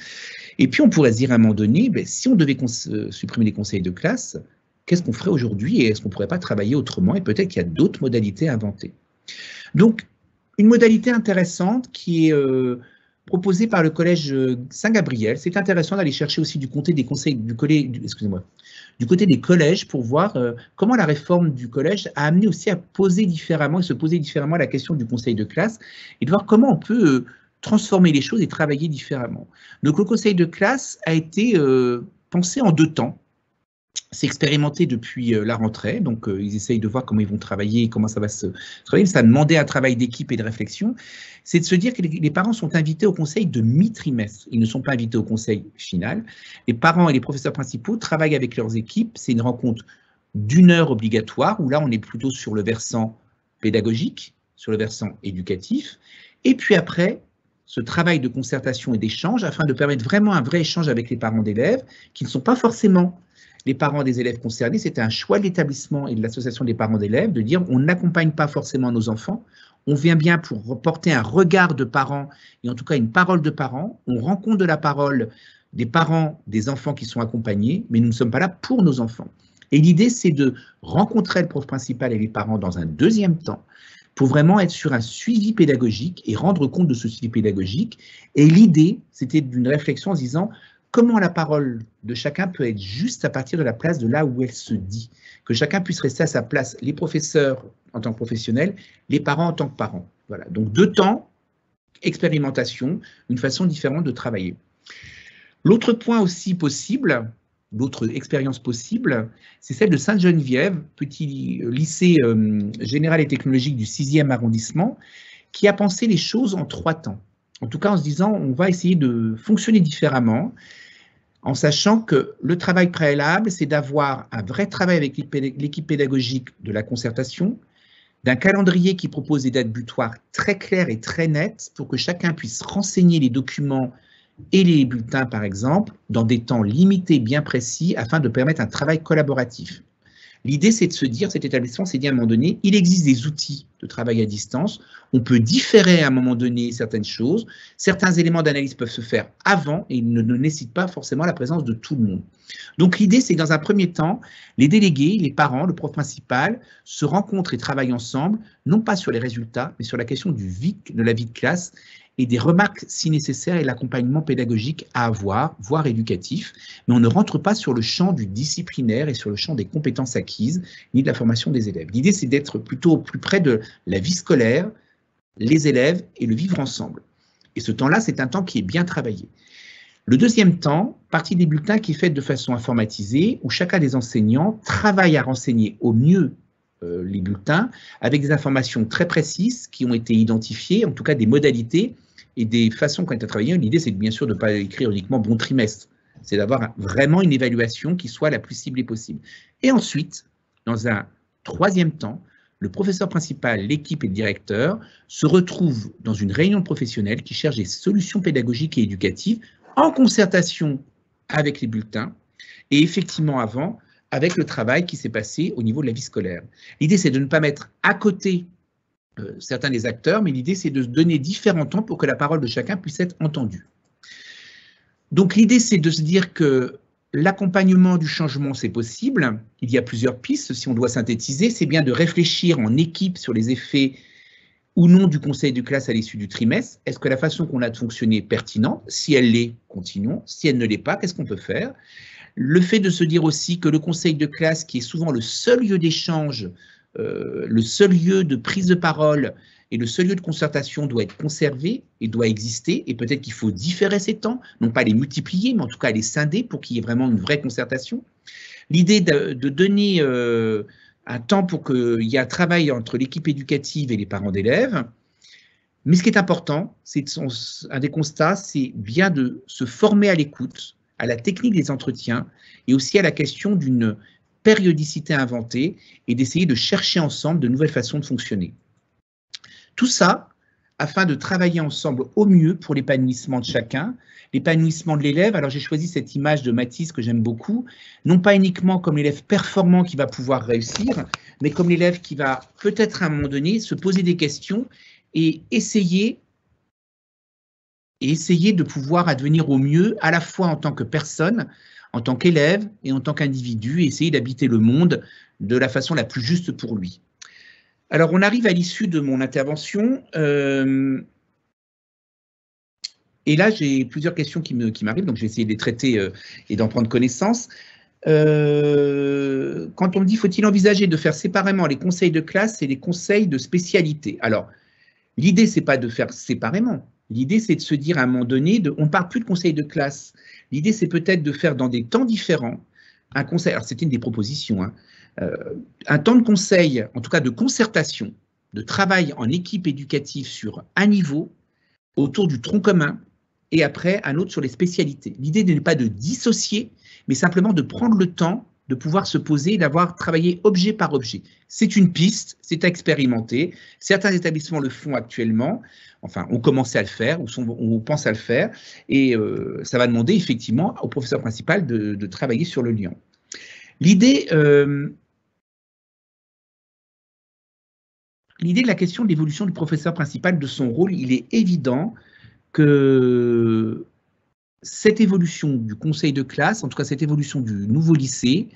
Et puis on pourrait se dire à un moment donné, si on devait supprimer les conseils de classe, qu'est-ce qu'on ferait aujourd'hui et est-ce qu'on ne pourrait pas travailler autrement? Et peut-être qu'il y a d'autres modalités à inventer. Donc, une modalité intéressante qui est proposé par le collège Saint-Gabriel. C'est intéressant d'aller chercher aussi du côté des conseils, excusez-moi, du côté des collèges pour voir comment la réforme du collège a amené aussi à poser différemment et se poser différemment la question du conseil de classe et de voir comment on peut transformer les choses et travailler différemment. Donc le conseil de classe a été pensé en 2 temps. C'est expérimenté depuis la rentrée, donc ils essayent de voir comment ils vont travailler, comment ça va se travailler. Ça a demandé un travail d'équipe et de réflexion. C'est de se dire que les parents sont invités au conseil de mi-trimestre. Ils ne sont pas invités au conseil final. Les parents et les professeurs principaux travaillent avec leurs équipes. C'est une rencontre d'1 heure obligatoire, où là, on est plutôt sur le versant pédagogique, sur le versant éducatif. Et puis après, ce travail de concertation et d'échange, afin de permettre vraiment un vrai échange avec les parents d'élèves, qui ne sont pas forcément les parents des élèves concernés. C'était un choix de l'établissement et de l'association des parents d'élèves de dire on n'accompagne pas forcément nos enfants, on vient bien pour porter un regard de parents et en tout cas une parole de parents, on rend compte de la parole des parents des enfants qui sont accompagnés, mais nous ne sommes pas là pour nos enfants. Et l'idée, c'est de rencontrer le prof principal et les parents dans un 2e temps pour vraiment être sur un suivi pédagogique et rendre compte de ce suivi pédagogique. Et l'idée, c'était d'une réflexion en se disant comment la parole de chacun peut être juste à partir de la place de là où elle se dit, que chacun puisse rester à sa place, les professeurs en tant que professionnels, les parents en tant que parents. Voilà, donc 2 temps, expérimentation, une façon différente de travailler. L'autre point aussi possible, l'autre expérience possible, c'est celle de Sainte-Geneviève, petit lycée général et technologique du 6e arrondissement, qui a pensé les choses en 3 temps. En tout cas, en se disant, on va essayer de fonctionner différemment, en sachant que le travail préalable, c'est d'avoir un vrai travail avec l'équipe pédagogique de la concertation, d'un calendrier qui propose des dates butoirs très claires et très nettes pour que chacun puisse renseigner les documents et les bulletins, par exemple, dans des temps limités bien précis afin de permettre un travail collaboratif. L'idée, c'est de se dire, cet établissement s'est dit à un moment donné, il existe des outils de travail à distance, on peut différer à un moment donné certaines choses, certains éléments d'analyse peuvent se faire avant et ils ne nécessitent pas forcément la présence de tout le monde. Donc l'idée, c'est que dans un premier temps, les délégués, les parents, le prof principal se rencontrent et travaillent ensemble, non pas sur les résultats, mais sur la question de la vie de classe et des remarques si nécessaire et l'accompagnement pédagogique à avoir, voire éducatif, mais on ne rentre pas sur le champ du disciplinaire et sur le champ des compétences acquises, ni de la formation des élèves. L'idée, c'est d'être plutôt au plus près de la vie scolaire, les élèves et le vivre ensemble. Et ce temps-là, c'est un temps qui est bien travaillé. Le 2e temps, partie des bulletins qui est faite de façon informatisée, où chacun des enseignants travaille à renseigner au mieux les bulletins, avec des informations très précises qui ont été identifiées, en tout cas des modalités et des façons qui ont été travaillées. L'idée, c'est bien sûr de ne pas écrire uniquement bon trimestre, c'est d'avoir vraiment une évaluation qui soit la plus ciblée possible. Et ensuite, dans un 3e temps, le professeur principal, l'équipe et le directeur se retrouvent dans une réunion professionnelle qui cherche des solutions pédagogiques et éducatives en concertation avec les bulletins et effectivement avant, avec le travail qui s'est passé au niveau de la vie scolaire. L'idée, c'est de ne pas mettre à côté certains des acteurs, mais l'idée, c'est de se donner différents temps pour que la parole de chacun puisse être entendue. Donc l'idée, c'est de se dire que l'accompagnement du changement, c'est possible. Il y a plusieurs pistes. Si on doit synthétiser, c'est bien de réfléchir en équipe sur les effets ou non du conseil de classe à l'issue du trimestre. Est-ce que la façon qu'on a de fonctionner est pertinente? Si elle l'est, continuons. Si elle ne l'est pas, qu'est-ce qu'on peut faire? Le fait de se dire aussi que le conseil de classe, qui est souvent le seul lieu d'échange, le seul lieu de prise de parole et le seul lieu de concertation doit être conservé et doit exister, et peut-être qu'il faut différer ces temps, non pas les multiplier, mais en tout cas les scinder pour qu'il y ait vraiment une vraie concertation. L'idée de donner un temps pour qu'il y ait un travail entre l'équipe éducative et les parents d'élèves. Mais ce qui est important, c'est un des constats, c'est bien de se former à l'écoute, à la technique des entretiens et aussi à la question d'une périodicité inventée et d'essayer de chercher ensemble de nouvelles façons de fonctionner. Tout ça afin de travailler ensemble au mieux pour l'épanouissement de chacun, l'épanouissement de l'élève. Alors j'ai choisi cette image de Matisse que j'aime beaucoup, non pas uniquement comme l'élève performant qui va pouvoir réussir, mais comme l'élève qui va peut-être à un moment donné se poser des questions et essayer de pouvoir advenir au mieux, à la fois en tant que personne, en tant qu'élève et en tant qu'individu, et essayer d'habiter le monde de la façon la plus juste pour lui. Alors, on arrive à l'issue de mon intervention. Et là, j'ai plusieurs questions qui m'arrivent, donc je vais essayer de les traiter et d'en prendre connaissance. Quand on me dit, faut-il envisager de faire séparément les conseils de classe et les conseils de spécialité? Alors, l'idée, c'est pas de faire séparément. L'idée, c'est de se dire à un moment donné, on ne parle plus de conseil de classe. L'idée, c'est peut-être de faire dans des temps différents un conseil. Alors, c'était une des propositions. Hein, un temps de conseil, en tout cas de concertation, de travail en équipe éducative sur un niveau, autour du tronc commun, et après un autre sur les spécialités. L'idée n'est pas de dissocier, mais simplement de prendre le temps de pouvoir se poser et d'avoir travaillé objet par objet. C'est une piste, c'est à expérimenter. Certains établissements le font actuellement, enfin, ont commencé à le faire, ou on pense à le faire, et ça va demander effectivement au professeur principal de travailler sur le lien. L'idée de la question de l'évolution du professeur principal, de son rôle, il est évident que cette évolution du conseil de classe, en tout cas cette évolution du nouveau lycée,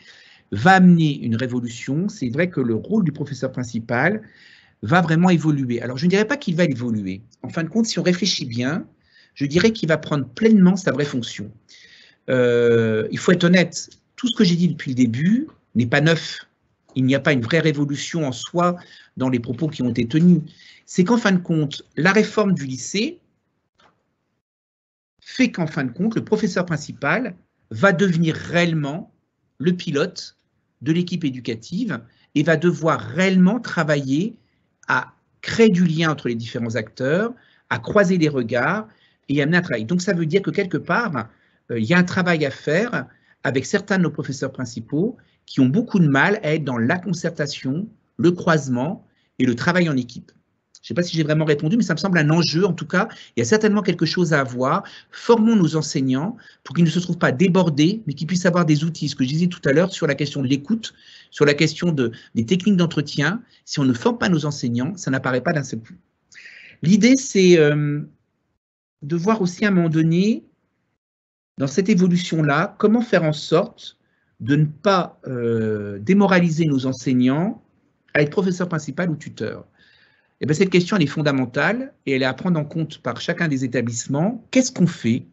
va amener une révolution. C'est vrai que le rôle du professeur principal va vraiment évoluer. Alors, je ne dirais pas qu'il va évoluer. En fin de compte, si on réfléchit bien, je dirais qu'il va prendre pleinement sa vraie fonction. Il faut être honnête, tout ce que j'ai dit depuis le début n'est pas neuf. Il n'y a pas une vraie révolution en soi dans les propos qui ont été tenus. C'est qu'en fin de compte, la réforme du lycée fait qu'en fin de compte, le professeur principal va devenir réellement le pilote de l'équipe éducative et va devoir réellement travailler à créer du lien entre les différents acteurs, à croiser les regards et amener un travail. Donc ça veut dire que quelque part, il y a un travail à faire avec certains de nos professeurs principaux qui ont beaucoup de mal à être dans la concertation, le croisement et le travail en équipe. Je ne sais pas si j'ai vraiment répondu, mais ça me semble un enjeu. En tout cas, il y a certainement quelque chose à avoir. Formons nos enseignants pour qu'ils ne se trouvent pas débordés, mais qu'ils puissent avoir des outils. Ce que je disais tout à l'heure sur la question de l'écoute, sur la question des techniques d'entretien. Si on ne forme pas nos enseignants, ça n'apparaît pas d'un seul coup. L'idée, c'est de voir aussi à un moment donné, dans cette évolution-là, comment faire en sorte de ne pas démoraliser nos enseignants à être professeur principal ou tuteur. Eh bien, cette question, elle est fondamentale et elle est à prendre en compte par chacun des établissements. Qu'est-ce qu'on fait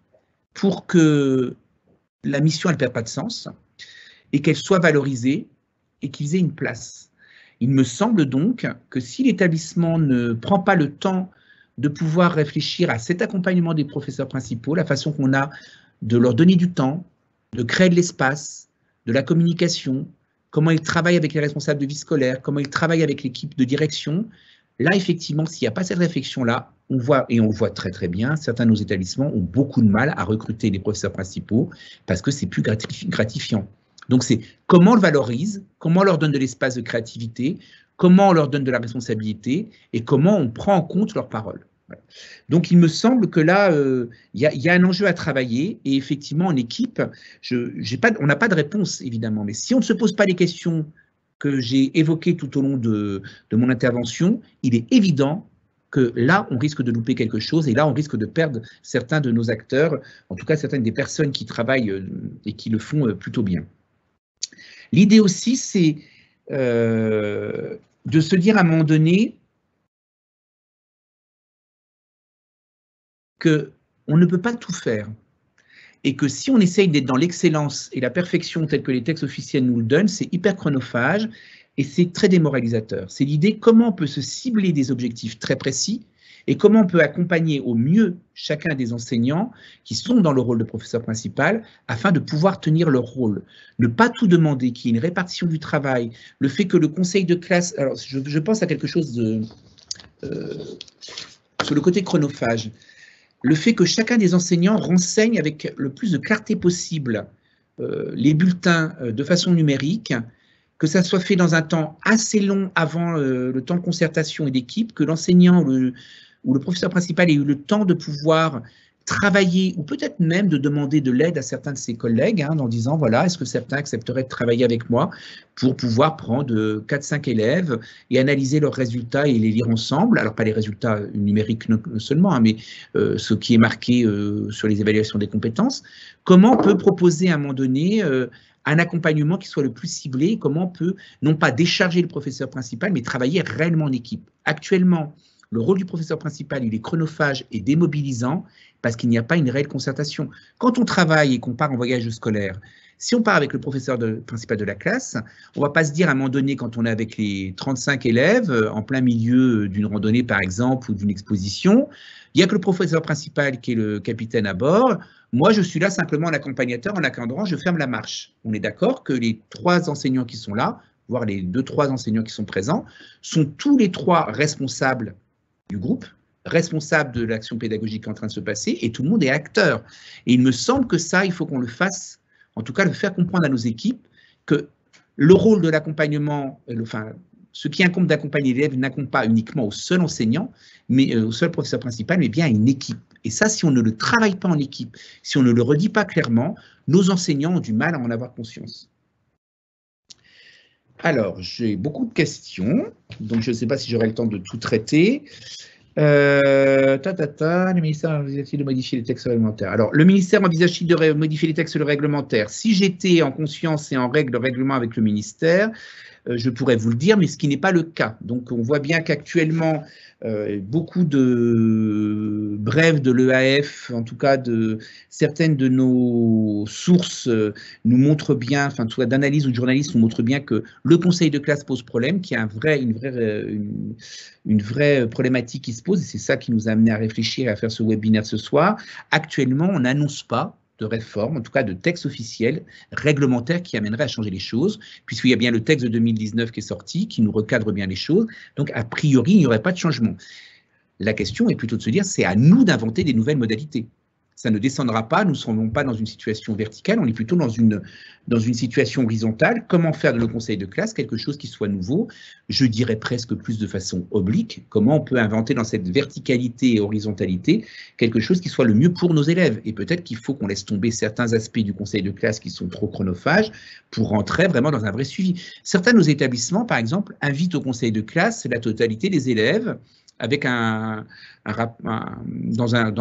pour que la mission, elle ne perde pas de sens et qu'elle soit valorisée et qu'ils aient une place? Il me semble donc que si l'établissement ne prend pas le temps de pouvoir réfléchir à cet accompagnement des professeurs principaux, la façon qu'on a de leur donner du temps, de créer de l'espace, de la communication, comment ils travaillent avec les responsables de vie scolaire, comment ils travaillent avec l'équipe de direction. Là, effectivement, s'il n'y a pas cette réflexion-là, on voit, et on le voit très très bien, certains de nos établissements ont beaucoup de mal à recruter les professeurs principaux parce que c'est plus gratifiant. Donc c'est comment on le valorise, comment on leur donne de l'espace de créativité, comment on leur donne de la responsabilité et comment on prend en compte leurs paroles. Voilà. Donc il me semble que là, il y a un enjeu à travailler et effectivement en équipe, on n'a pas de réponse évidemment, mais si on ne se pose pas les questions que j'ai évoquées tout au long de mon intervention, il est évident que là, on risque de louper quelque chose et là, on risque de perdre certains de nos acteurs, en tout cas certaines des personnes qui travaillent et qui le font plutôt bien. L'idée aussi, c'est de se dire à un moment donné qu'on ne peut pas tout faire et que si on essaye d'être dans l'excellence et la perfection telle que les textes officiels nous le donnent, c'est hyper chronophage et c'est très démoralisateur. C'est l'idée comment on peut se cibler des objectifs très précis et comment on peut accompagner au mieux chacun des enseignants qui sont dans le rôle de professeur principal afin de pouvoir tenir leur rôle. Ne pas tout demander, qu'il y ait une répartition du travail, le fait que le conseil de classe... Alors, je pense à quelque chose sur le côté chronophage. Le fait que chacun des enseignants renseigne avec le plus de clarté possible les bulletins de façon numérique, que ça soit fait dans un temps assez long avant le temps de concertation et d'équipe, que l'enseignant ou le professeur principal ait eu le temps de pouvoir travailler ou peut-être même de demander de l'aide à certains de ses collègues en disant voilà, est-ce que certains accepteraient de travailler avec moi pour pouvoir prendre 4-5 élèves et analyser leurs résultats et les lire ensemble, alors pas les résultats numériques seulement, mais ce qui est marqué sur les évaluations des compétences. Comment on peut proposer à un moment donné un accompagnement qui soit le plus ciblé, comment on peut non pas décharger le professeur principal, mais travailler réellement en équipe. Actuellement, le rôle du professeur principal, il est chronophage et démobilisant parce qu'il n'y a pas une réelle concertation. Quand on travaille et qu'on part en voyage scolaire, si on part avec le professeur principal de la classe, on ne va pas se dire à un moment donné, quand on est avec les 35 élèves, en plein milieu d'une randonnée par exemple, ou d'une exposition, il n'y a que le professeur principal qui est le capitaine à bord. Moi, je suis là simplement en accompagnateur, en accompagnant, je ferme la marche. On est d'accord que les 3 enseignants qui sont là, voire les 2-3 enseignants qui sont présents, sont tous les 3 responsables du groupe, responsables de l'action pédagogique en train de se passer, et tout le monde est acteur. Et il me semble que ça, il faut qu'on le fasse, en tout cas le faire comprendre à nos équipes, que le rôle de l'accompagnement, enfin, ce qui incombe d'accompagner l'élève n'incombe pas uniquement au seul enseignant, mais au seul professeur principal, mais bien à une équipe. Et ça, si on ne le travaille pas en équipe, si on ne le redit pas clairement, nos enseignants ont du mal à en avoir conscience. Alors, j'ai beaucoup de questions, donc je ne sais pas si j'aurai le temps de tout traiter. Le ministère envisage-t-il de modifier les textes réglementaires? Alors, le ministère envisage-t-il de modifier les textes réglementaires? Si j'étais en conscience et en règlement avec le ministère, je pourrais vous le dire, mais ce qui n'est pas le cas. Donc, on voit bien qu'actuellement, beaucoup de brèves de l'EAF, en tout cas de certaines de nos sources, nous montrent bien, enfin, en tout cas d'analyse ou de journalistes nous montrent bien que le conseil de classe pose problème, qu'il y a une vraie problématique qui se pose, et c'est ça qui nous a amené à réfléchir et à faire ce webinaire ce soir. Actuellement, on n'annonce pas de réforme, en tout cas de texte officiel, réglementaire qui amènerait à changer les choses, puisqu'il y a bien le texte de 2019 qui est sorti, qui nous recadre bien les choses, donc a priori, il n'y aurait pas de changement. La question est plutôt de se dire, c'est à nous d'inventer des nouvelles modalités. Ça ne descendra pas, nous ne serons pas dans une situation verticale, on est plutôt dans une situation horizontale. Comment faire de nos conseils de classe quelque chose qui soit nouveau, je dirais presque plus de façon oblique, comment on peut inventer dans cette verticalité et horizontalité quelque chose qui soit le mieux pour nos élèves. Et peut-être qu'il faut qu'on laisse tomber certains aspects du conseil de classe qui sont trop chronophages pour rentrer vraiment dans un vrai suivi. Certains de nos établissements, par exemple, invitent au conseil de classe la totalité des élèves, avec dans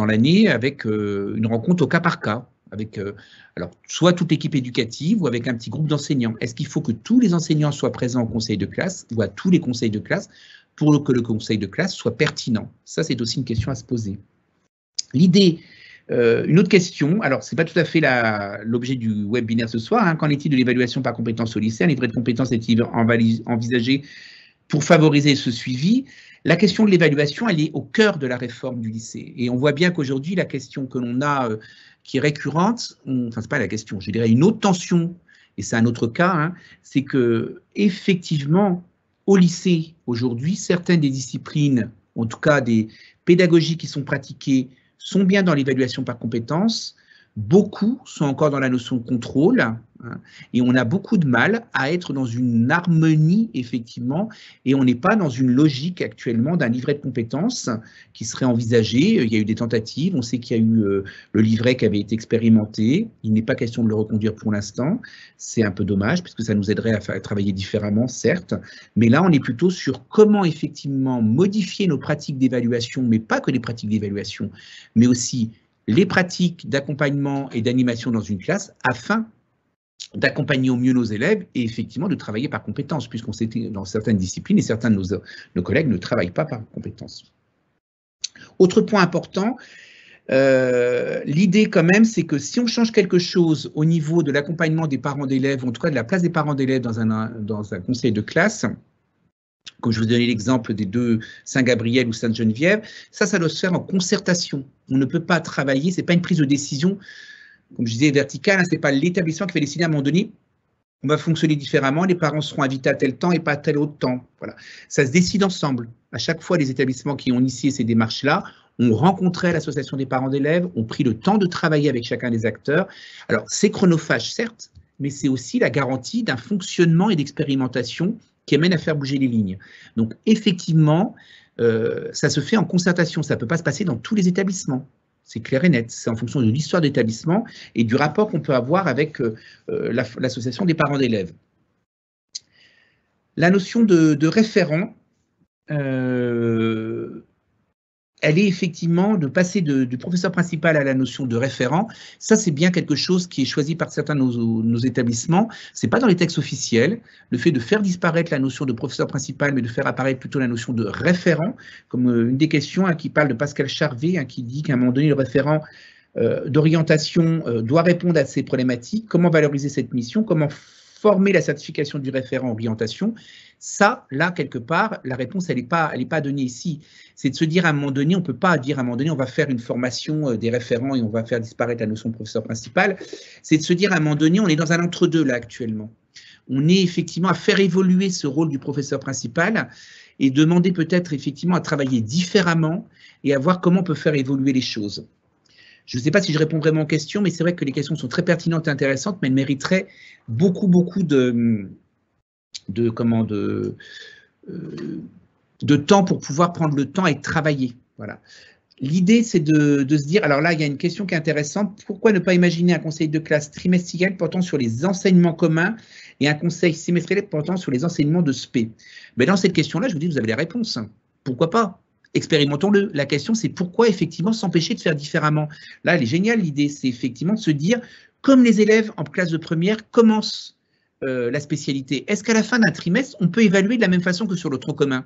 l'année, avec une rencontre au cas par cas, avec alors, soit toute l'équipe éducative ou avec un petit groupe d'enseignants. Est-ce qu'il faut que tous les enseignants soient présents au conseil de classe ou à tous les conseils de classe pour que le conseil de classe soit pertinent? Ça, c'est aussi une question à se poser. L'idée, une autre question, alors ce n'est pas tout à fait l'objet du webinaire ce soir, hein. Qu'en est-il de l'évaluation par compétences au lycée? Un livret de compétences est-il envisagé pour favoriser ce suivi? La question de l'évaluation, elle est au cœur de la réforme du lycée. Et on voit bien qu'aujourd'hui, la question que l'on a, qui est récurrente, enfin, c'est pas la question, je dirais une autre tension, et c'est un autre cas, hein, c'est que effectivement, au lycée, aujourd'hui, certaines des disciplines, en tout cas des pédagogies qui sont pratiquées, sont bien dans l'évaluation par compétences. Beaucoup sont encore dans la notion de contrôle, hein, et on a beaucoup de mal à être dans une harmonie, effectivement, et on n'est pas dans une logique actuellement d'un livret de compétences qui serait envisagé. Il y a eu des tentatives, on sait qu'il y a eu le livret qui avait été expérimenté, il n'est pas question de le reconduire pour l'instant, c'est un peu dommage, puisque ça nous aiderait à travailler différemment, certes, mais là on est plutôt sur comment effectivement modifier nos pratiques d'évaluation, mais pas que les pratiques d'évaluation, mais aussi les pratiques d'accompagnement et d'animation dans une classe afin d'accompagner au mieux nos élèves et effectivement de travailler par compétences, puisqu'on sait que dans certaines disciplines et certains de nos collègues ne travaillent pas par compétences. Autre point important, l'idée quand même, c'est que si on change quelque chose au niveau de l'accompagnement des parents d'élèves, en tout cas de la place des parents d'élèves dans un conseil de classe, comme je vous donnais l'exemple des 2 Saint-Gabriel ou Sainte-Geneviève, ça doit se faire en concertation. On ne peut pas travailler, ce n'est pas une prise de décision, comme je disais, verticale, hein, ce n'est pas l'établissement qui va décider à un moment donné, on va fonctionner différemment, les parents seront invités à tel temps et pas à tel autre temps. Voilà. Ça se décide ensemble. À chaque fois, les établissements qui ont initié ces démarches-là ont rencontré l'association des parents d'élèves, ont pris le temps de travailler avec chacun des acteurs. Alors, c'est chronophage, certes, mais c'est aussi la garantie d'un fonctionnement et d'expérimentation qui amène à faire bouger les lignes. Donc, effectivement, ça se fait en concertation. Ça ne peut pas se passer dans tous les établissements. C'est clair et net. C'est en fonction de l'histoire d'établissement et du rapport qu'on peut avoir avec l'association des parents d'élèves. La notion de référent, elle est effectivement de passer du professeur principal à la notion de référent. Ça, c'est bien quelque chose qui est choisi par certains de nos établissements. Ce n'est pas dans les textes officiels. Le fait de faire disparaître la notion de professeur principal, mais de faire apparaître plutôt la notion de référent, comme une des questions qui parle de Pascal Charvet, qui dit qu'à un moment donné, le référent d'orientation doit répondre à ces problématiques. Comment valoriser cette mission? Comment former la certification du référent orientation? Ça, là, quelque part, la réponse, elle n'est pas donnée ici. C'est de se dire à un moment donné, on ne peut pas dire à un moment donné, on va faire une formation des référents et on va faire disparaître la notion de professeur principal. C'est de se dire à un moment donné, on est dans un entre-deux là actuellement. On est effectivement à faire évoluer ce rôle du professeur principal et demander peut-être effectivement à travailler différemment et à voir comment on peut faire évoluer les choses. Je ne sais pas si je réponds vraiment aux questions, mais c'est vrai que les questions sont très pertinentes et intéressantes, mais elles mériteraient beaucoup de temps pour pouvoir prendre le temps et travailler. Voilà. L'idée, c'est de se dire, alors là, il y a une question qui est intéressante, pourquoi ne pas imaginer un conseil de classe trimestriel portant sur les enseignements communs et un conseil semestriel portant sur les enseignements de spé? Mais dans cette question-là, je vous dis, vous avez les réponses. Pourquoi pas? Expérimentons-le. La question, c'est pourquoi effectivement s'empêcher de faire différemment? Là, elle est géniale, l'idée, c'est effectivement de se dire, comme les élèves en classe de première commencent la spécialité, est-ce qu'à la fin d'un trimestre, on peut évaluer de la même façon que sur le tronc commun?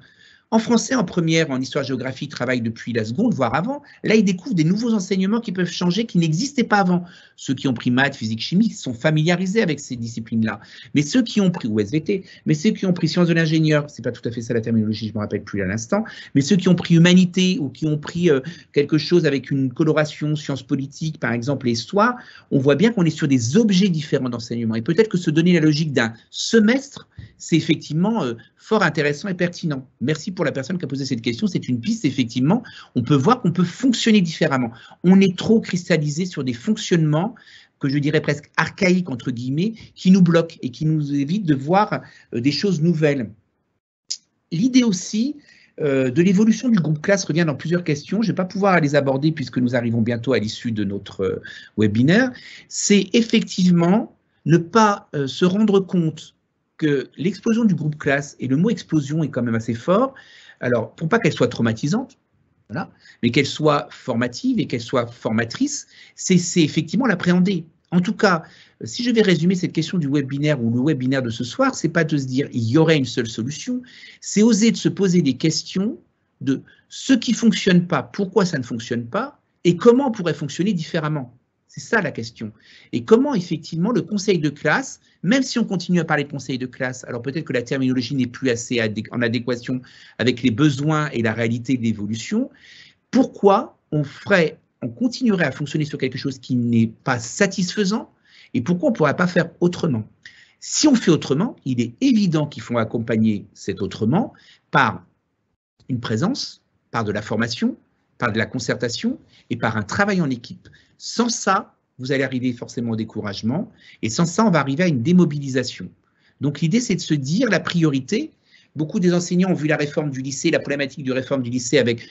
En français, en première, en histoire-géographie, ils travaillent depuis la seconde, voire avant. Là, ils découvrent des nouveaux enseignements qui peuvent changer, qui n'existaient pas avant. Ceux qui ont pris maths, physique, chimie sont familiarisés avec ces disciplines-là. Mais ceux qui ont pris, ou SVT, mais ceux qui ont pris sciences de l'ingénieur, c'est pas tout à fait ça la terminologie, je ne me rappelle plus à l'instant, mais ceux qui ont pris humanité ou qui ont pris quelque chose avec une coloration, sciences politiques, par exemple, et histoire, on voit bien qu'on est sur des objets différents d'enseignement. Et peut-être que se donner la logique d'un semestre, c'est effectivement fort intéressant et pertinent. Merci pour la personne qui a posé cette question. C'est une piste, effectivement. On peut voir qu'on peut fonctionner différemment. On est trop cristallisé sur des fonctionnements que je dirais presque archaïques, entre guillemets, qui nous bloquent et qui nous évitent de voir des choses nouvelles. L'idée aussi de l'évolution du groupe classe revient dans plusieurs questions. Je ne vais pas pouvoir les aborder puisque nous arrivons bientôt à l'issue de notre webinaire. C'est effectivement ne pas se rendre compte que l'explosion du groupe classe, et le mot explosion est quand même assez fort, alors pour pas qu'elle soit traumatisante, voilà, mais qu'elle soit formative et qu'elle soit formatrice, c'est effectivement l'appréhender. En tout cas, si je vais résumer cette question du webinaire ou le webinaire de ce soir, c'est pas de se dire il y aurait une seule solution, c'est oser de se poser des questions de ce qui ne fonctionne pas, pourquoi ça ne fonctionne pas, et comment on pourrait fonctionner différemment. C'est ça la question. Et comment effectivement le conseil de classe, même si on continue à parler de conseil de classe, alors peut-être que la terminologie n'est plus assez en adéquation avec les besoins et la réalité de l'évolution, pourquoi on continuerait à fonctionner sur quelque chose qui n'est pas satisfaisant et pourquoi on ne pourrait pas faire autrement? Si on fait autrement, il est évident qu'il faut accompagner cet autrement par une présence, par de la formation, par de la concertation et par un travail en équipe. Sans ça, vous allez arriver forcément au découragement et sans ça, on va arriver à une démobilisation. Donc l'idée, c'est de se dire la priorité. Beaucoup des enseignants ont vu la réforme du lycée, la problématique de réforme du lycée avec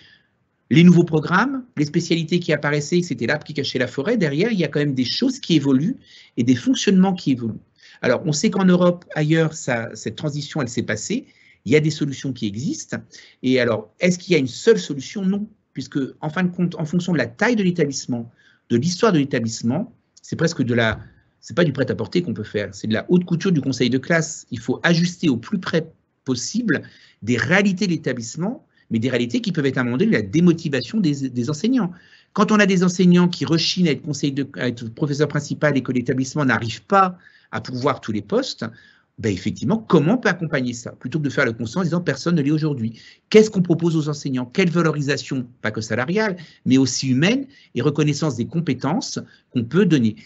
les nouveaux programmes, les spécialités qui apparaissaient, c'était l'arbre qui cachait la forêt. Derrière, il y a quand même des choses qui évoluent et des fonctionnements qui évoluent. Alors, on sait qu'en Europe, ailleurs, cette transition, elle s'est passée. Il y a des solutions qui existent. Et alors, est-ce qu'il y a une seule solution? Non. Puisque, en fin de compte, en fonction de la taille de l'établissement, de l'histoire de l'établissement, c'est presque c'est pas du prêt-à-porter qu'on peut faire, c'est de la haute couture du conseil de classe. Il faut ajuster au plus près possible des réalités de l'établissement, mais des réalités qui peuvent être à un moment donné la démotivation des enseignants. Quand on a des enseignants qui rechignent à être professeur principal et que l'établissement n'arrive pas à pourvoir tous les postes, ben effectivement, comment on peut accompagner ça? Plutôt que de faire le constat en disant personne ne l'est aujourd'hui. Qu'est-ce qu'on propose aux enseignants? Quelle valorisation, pas que salariale, mais aussi humaine et reconnaissance des compétences qu'on peut donner?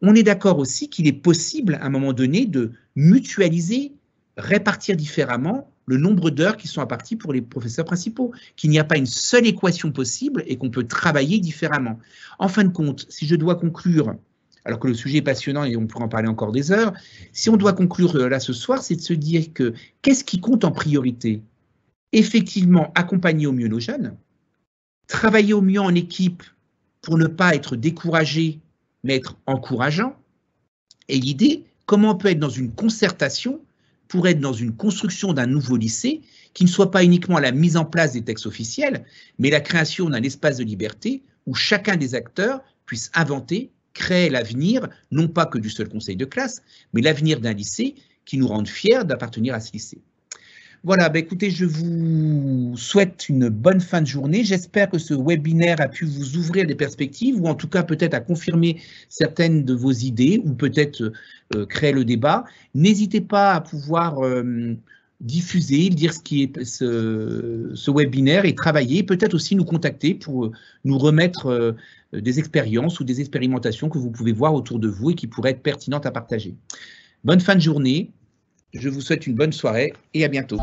On est d'accord aussi qu'il est possible à un moment donné de mutualiser, répartir différemment le nombre d'heures qui sont imparties pour les professeurs principaux, qu'il n'y a pas une seule équation possible et qu'on peut travailler différemment. En fin de compte, si je dois conclure, alors que le sujet est passionnant et on pourrait en parler encore des heures, si on doit conclure là ce soir, c'est de se dire que qu'est-ce qui compte en priorité? Effectivement, accompagner au mieux nos jeunes, travailler au mieux en équipe pour ne pas être découragé, mais être encourageant. Et l'idée, comment on peut être dans une concertation pour être dans une construction d'un nouveau lycée qui ne soit pas uniquement la mise en place des textes officiels, mais la création d'un espace de liberté où chacun des acteurs puisse inventer, créer l'avenir, non pas que du seul conseil de classe, mais l'avenir d'un lycée qui nous rende fiers d'appartenir à ce lycée. Voilà, bah écoutez, je vous souhaite une bonne fin de journée. J'espère que ce webinaire a pu vous ouvrir des perspectives ou en tout cas peut-être à confirmer certaines de vos idées ou peut-être créer le débat. N'hésitez pas à pouvoir diffuser, dire ce qui est ce webinaire et travailler, peut-être aussi nous contacter pour nous remettre des expériences ou des expérimentations que vous pouvez voir autour de vous et qui pourraient être pertinentes à partager. Bonne fin de journée. Je vous souhaite une bonne soirée et à bientôt.